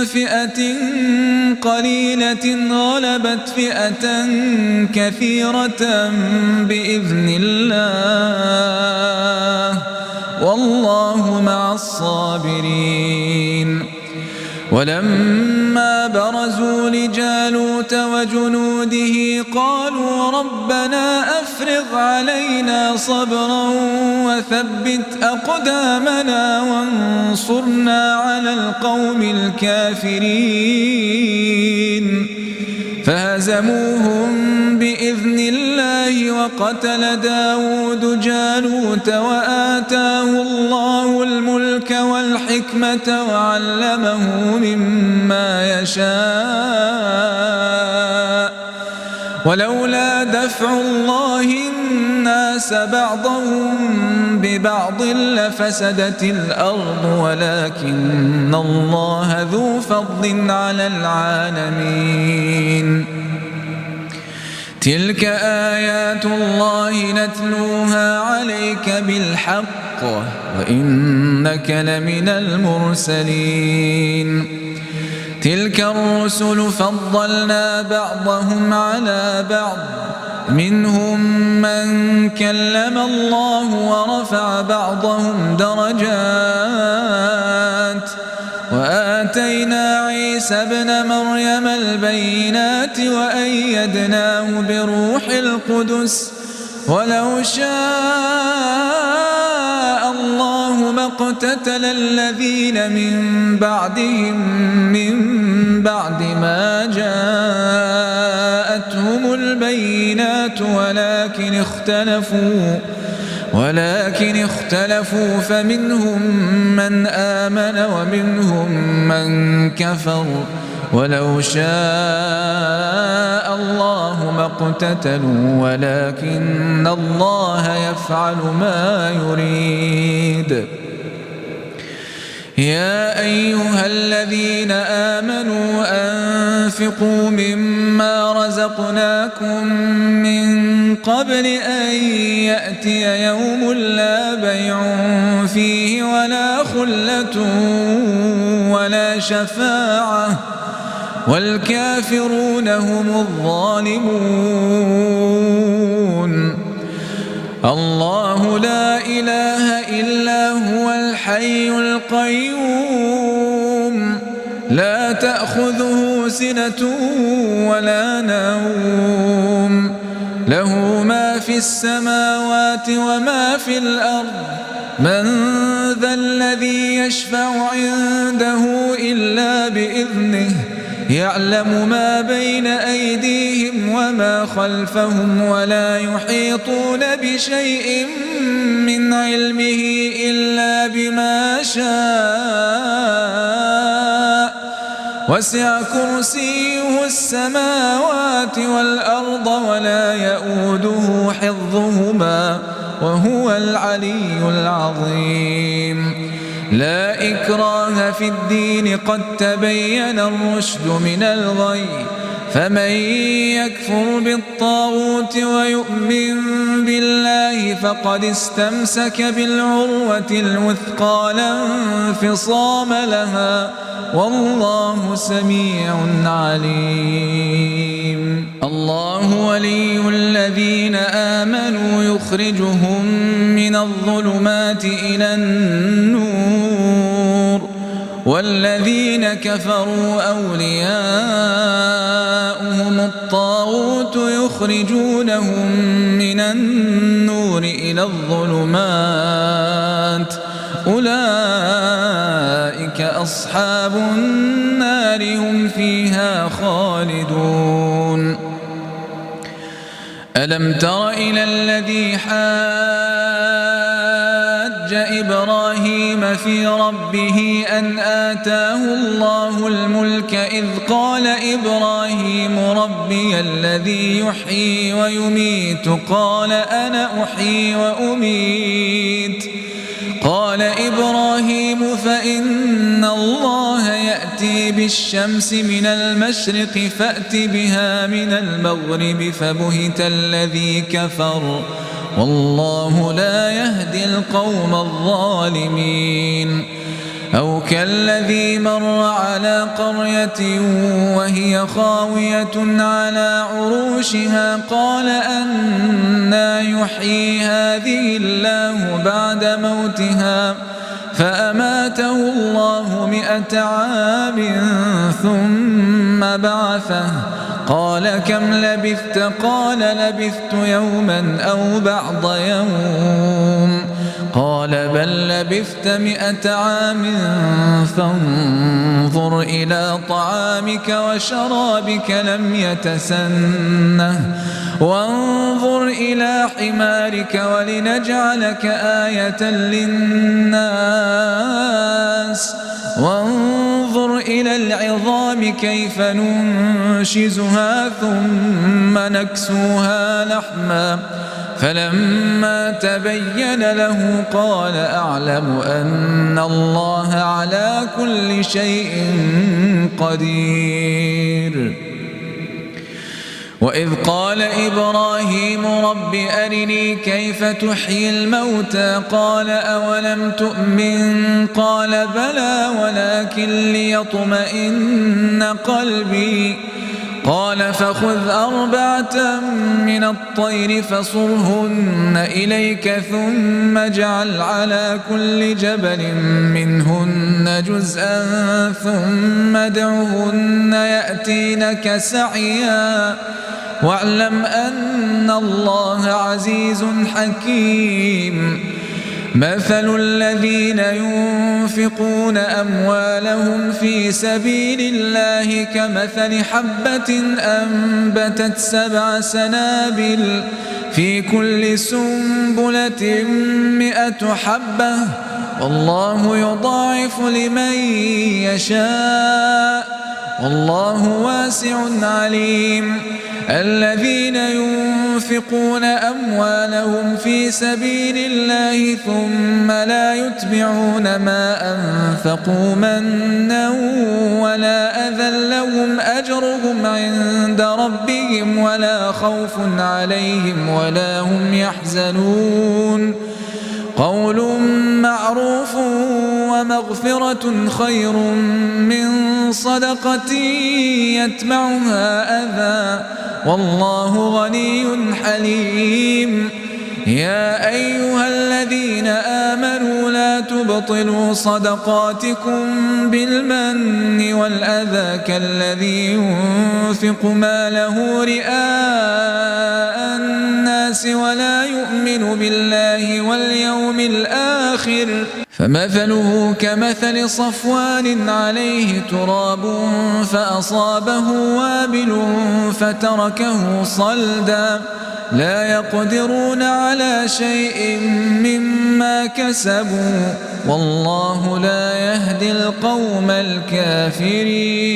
فئة قليلة غلبت فئة كثيرة بإذن الله والله مع الصابرين. ولما برزوا لجالوت وجنوده قالوا ربنا أفرغ علينا صبرا وثبت أقدامنا وانصرنا على القوم الكافرين فهزموهم بإذن الله وقتل داود جالوت وآتاه الله الملك والحكمة وعلمه مما يشاء ولولا دفع الله الناس بعضهم ببعض لفسدت الأرض ولكن الله ذو فضل على العالمين. تلك آيات الله نتلوها عليك بالحق وإنك لمن المرسلين. تلك الرسل فضلنا بعضهم على بعض منهم من كلم الله ورفع بعضهم درجات وآتينا عيسى ابن مريم البينات وأيدناه بروح القدس ولو شاء الله ما اقتتل الذين من بعدهم من بعد ما جاءتهم البينات ولكن اختلفوا فمنهم من آمن ومنهم من كفر ولو شاء الله ما اقتتلوا ولكن الله يفعل ما يريد. يا أيها الذين آمنوا أنفقوا مما رزقناكم من قبل أن يأتي يوم لا بيع فيه ولا خلة ولا شفاعة والكافرون هم الظالمون. الله لا إله إلا هو الحي القيوم لا تأخذه سنة ولا نوم له ما في السماوات وما في الأرض من ذا الذي يشفع عنده إلا بإذنه يعلم ما بين أيديهم وما خلفهم ولا يحيطون بشيء من علمه إلا بما شاء وسع كرسيه السماوات والأرض ولا يؤوده حفظهما وهو العلي العظيم. لا إكراه في الدين قد تبين الرشد من الغي فمن يكفر بالطاغوت ويؤمن بالله فقد استمسك بالعروة الوثقى لا انفصام لها والله سميع عليم. الله ولي الذين آمنوا يخرجهم من الظلمات إلى النور والذين كفروا أولياؤهم الطاغوت يخرجونهم من النور إلى الظلمات أولئك أصحاب النار هم فيها خالدون. ألم تر إلى الذي حاج إبراهيم في ربه أن آتاه الله الملك إذ قال إبراهيم ربي الذي يحيي ويميت قال أنا أحيي وأميت قال إبراهيم فإن الله يأتي بالشمس من المشرق فأت بها من المغرب فبهت الذي كفر والله لا يهدي القوم الظالمين. أو كالذي مر على قرية وهي خاوية على عروشها قال أنى يحيي هذه الله بعد موتها فأماته الله 100 عام ثم بعثه قال كم لبثت قال لبثت يوما أو بعض يوم قال بل لبثت 100 عام فانظر إلى طعامك وشرابك لم يتسنه وانظر إلى حمارك ولنجعلك آية للناس وانظر إلى العظام كيف ننشزها ثم نكسوها لحما فلما تبين له قال أعلم أن الله على كل شيء قدير. وإذ قال إبراهيم رب أرني كيف تحيي الموتى قال أولم تؤمن قال بلى ولكن ليطمئن قلبي قال فخذ 4 من الطير فصرهن إليك ثم اجعل على كل جبل منهن جزءا ثم ادعهن يأتينك سعيا واعلم أن الله عزيز حكيم. مثل الذين ينفقون أموالهم في سبيل الله كمثل حبة أنبتت 7 سنابل في كل سنبلة 100 حبة والله يضاعف لمن يشاء والله واسع عليم. الذين ينفقون أموالهم في سبيل الله ثم لا يتبعون ما أنفقوا منا ولا أذى لهم أجرهم عند ربهم ولا خوف عليهم ولا هم يحزنون. قول معروف ومغفرة خير من صدقة يتبعها أذى والله غني حليم. يا أيها الذين آمنوا لا تبطلوا صدقاتكم بالمن والأذى كالذي ينفق ماله رئاء الناس ولا يؤمن بالله واليوم الآخر فمثله كمثل صفوان عليه تراب فأصابه وابل فتركه صلدا لا يقدرون على شيء مما كسبوا والله لا يهدي القوم الكافرين.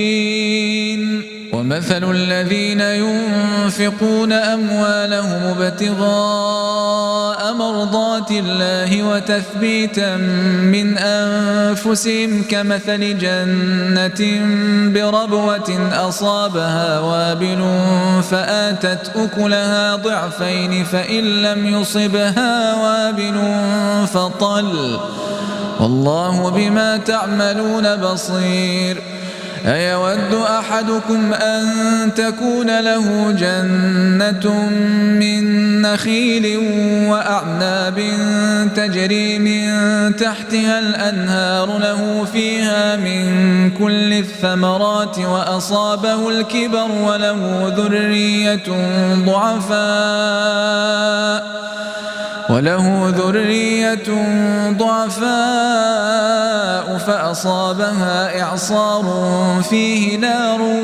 ومثل الذين ينفقون أموالهم ابتغاء مرضات الله وتثبيتا من أنفسهم كمثل جنة بربوة أصابها وابل فآتت أكلها ضعفين فإن لم يصبها وابل فطل والله بما تعملون بصير. أيود أحدكم أن تكون له جنة من نخيل وأعناب تجري من تحتها الأنهار له فيها من كل الثمرات وأصابه الكبر وله ذرية ضعفاء فأصابها إعصار فيه نار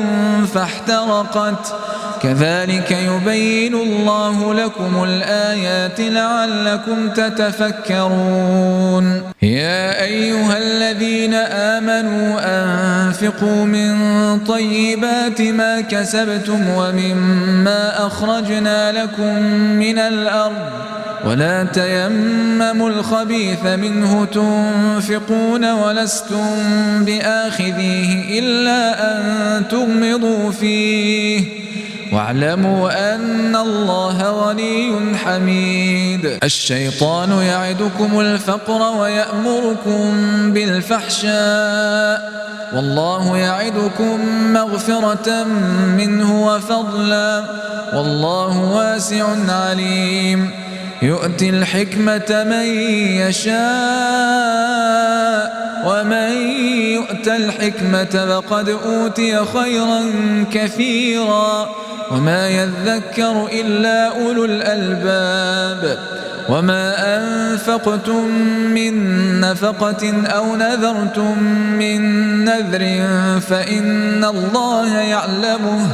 فاحترقت كذلك يبين الله لكم الآيات لعلكم تتفكرون. يا أيها الذين آمنوا أنفقوا من طيبات ما كسبتم ومما أخرجنا لكم من الأرض ولا تيمموا الخبيث منه تنفقون ولستم بآخذيه إلا أن تغمضوا فيه واعلموا أن الله غني حميد. الشيطان يعدكم الفقر ويأمركم بالفحشاء والله يعدكم مغفرة منه وفضلا والله واسع عليم. يؤتي الحكمة من يشاء ومن يؤت الحكمة فقد أوتي خيرا كثيرا وما يذكر إلا أولو الألباب. وما أنفقتم من نفقة أو نذرتم من نذر فإن الله يعلمه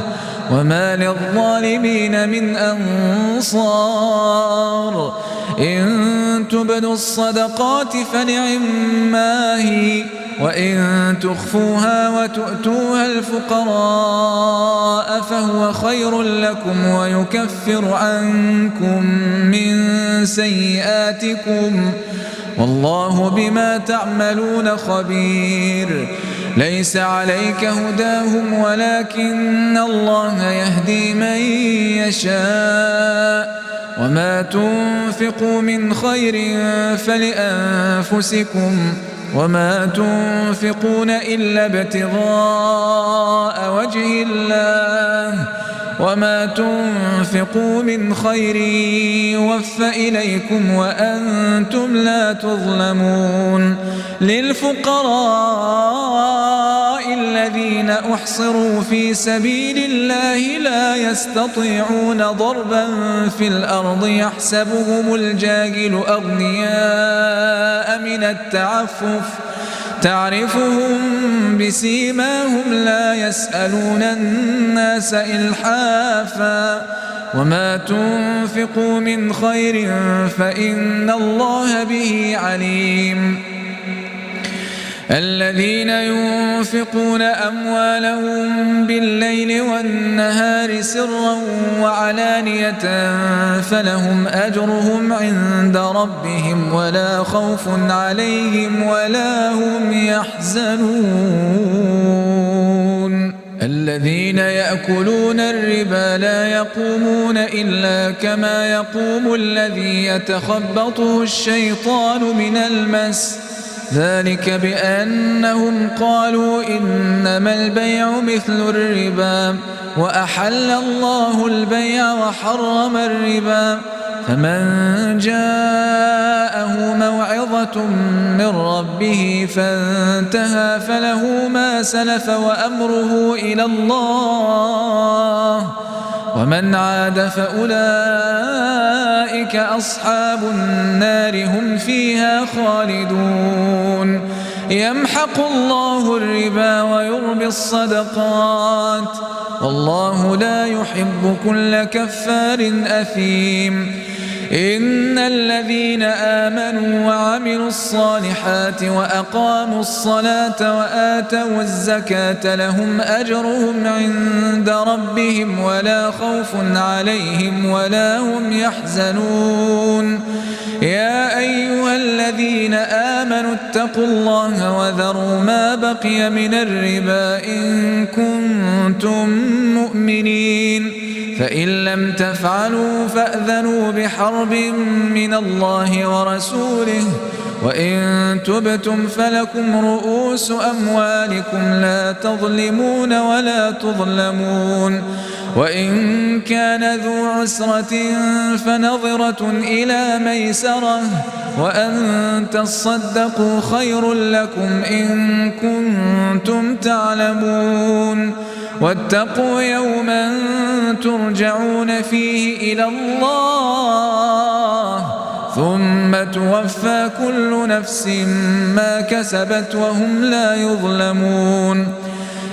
وما للظالمين من أنصار. إن تبدوا الصدقات فنعما هي وإن تخفوها وتؤتوها الفقراء فهو خير لكم ويكفر عنكم من سيئاتكم والله بما تعملون خبير. ليس عليك هداهم ولكن الله يهدي من يشاء وما تنفقوا من خير فلأنفسكم وما تنفقون إلا ابتغاء وجه الله وما تنفقوا من خير يوفى إليكم وأنتم لا تظلمون. للفقراء الذين أحصروا في سبيل الله لا يستطيعون ضربا في الأرض يحسبهم الجاهل أغنياء من التعفف تعرفهم بسيماهم لا يسألون الناس إلحافا وما تنفقوا من خير فإن الله به عليم. الذين ينفقون أموالهم بالليل والنهار سرا وعلانية فلهم أجرهم عند ربهم ولا خوف عليهم ولا هم يحزنون. الذين يأكلون الربا لا يقومون إلا كما يقوم الذي يتخبطه الشيطان من المس ذلك بأنهم قالوا إنما البيع مثل الربا وأحل الله البيع وحرم الربا فمن جاءه موعظة من ربه فانتهى فله ما سلف وأمره إلى الله ومن عاد فأولئك أصحاب النار هم فيها خالدون يمحق الله الربا ويربي الصدقات والله لا يحب كل كفار أثيم إن الذين آمنوا وعملوا الصالحات وأقاموا الصلاة وآتوا الزكاة لهم أجرهم عند ربهم ولا خوف عليهم ولا هم يحزنون يا أيها الذين آمنوا اتقوا الله وذروا ما بقي من الربا إن كنتم مؤمنين فإن لم تفعلوا فأذنوا بحرب من الله ورسوله وإن تبتم فلكم رؤوس أموالكم لا تظلمون ولا تظلمون وإن كان ذو عسرة فنظرة إلى ميسرة وأن تصدقوا خير لكم إن كنتم تعلمون واتقوا يوما ترجعون فيه إلى الله ثم توفى كل نفس ما كسبت وهم لا يظلمون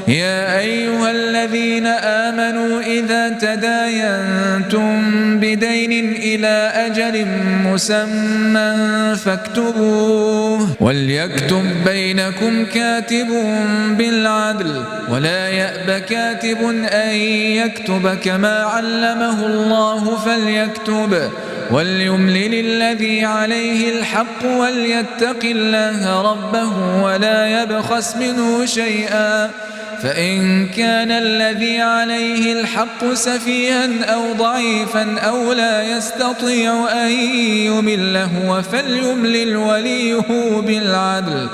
يا أيها الذين آمنوا إذا تداينتم بدين إلى أجل مسمى فاكتبوه وليكتب بينكم كاتب بالعدل ولا يأب كاتب أن يكتب كما علمه الله فليكتب وليملل الذي عليه الحق وليتق الله ربه ولا يبخس منه شيئا فإن كان الذي عليه الحق سفيها أو ضعيفا أو لا يستطيع أن يمل هو فليملل وليه بالعدل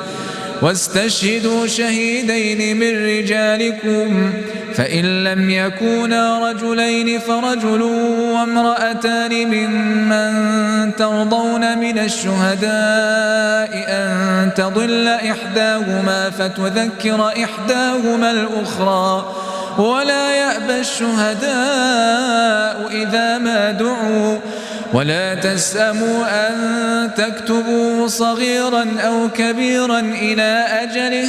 واستشهدوا شهيدين من رجالكم فإن لم يكونا رجلين فرجل وامرأتان ممن ترضون من الشهداء أن تضل إحداهما فتذكر إحداهما الأخرى ولا يأبى الشهداء إذا ما دعوا ولا تسأموا أن تكتبوه صغيرا أو كبيرا إلى أجله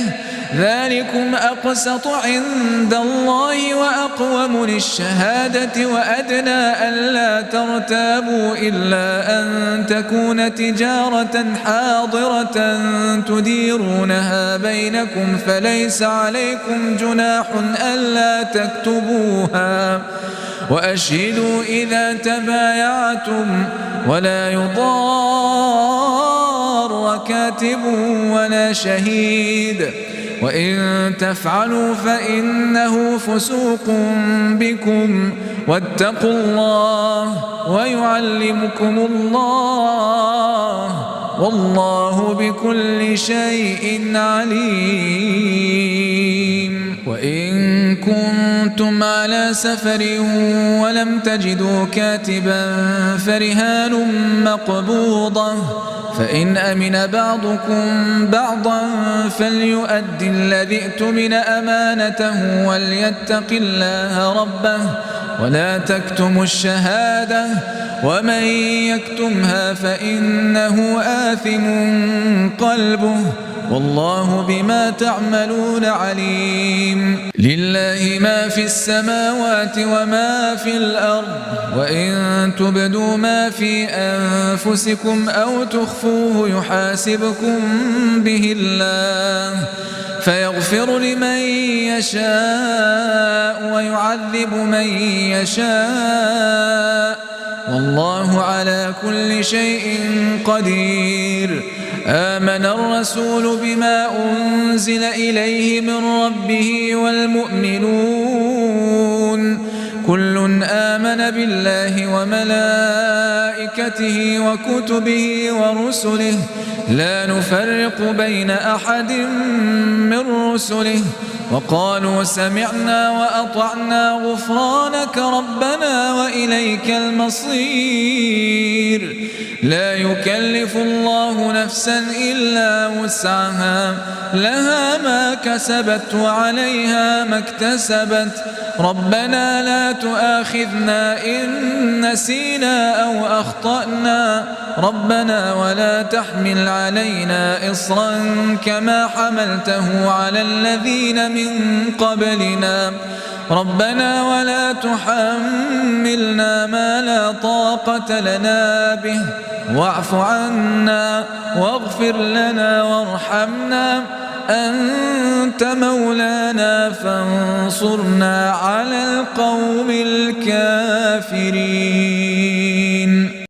ذلكم أقسط عند الله وأقوم للشهادة وأدنى ألا ترتابوا إلا أن تكون تجارة حاضرة تديرونها بينكم فليس عليكم جناح ألا تكتبوها وأشهدوا إذا تبايعتم ولا يضار كاتب ولا شهيد وإن تفعلوا فإنه فسوق بكم واتقوا الله ويعلمكم الله والله بكل شيء عليم وإن كنتم على سفر ولم تجدوا كاتبا فرهان مقبوضة فإن أمن بعضكم بعضا فليؤد الذي ائتمن أمانته وليتق الله ربه ولا تكتموا الشهادة ومن يكتمها فإنه آثم قلبه والله بما تعملون عليم لله ما في السماوات وما في الأرض وإن تبدوا ما في أنفسكم أو تخفوه يحاسبكم به الله فيغفر لمن يشاء ويعذب من يشاء والله على كل شيء قدير آمن الرسول بما أنزل إليه من ربه والمؤمنون كل آمن بالله وملائكته وكتبه ورسله لا نفرق بين أحد من رسله وقالوا سمعنا وأطعنا غفرانك ربنا وإليك المصير لا يكلف الله نفسا إلا وسعها لها ما كسبت وعليها ما اكتسبت ربنا لا تؤاخذنا إن نسينا أو أخطأنا ربنا ولا تحمل علينا إصرا كما حملته على الذين من قبلنا ربنا ولا تحملنا ما لا طاقة لنا به واعف عنا واغفر لنا وارحمنا أنت مولانا فانصرنا على القوم الكافرين.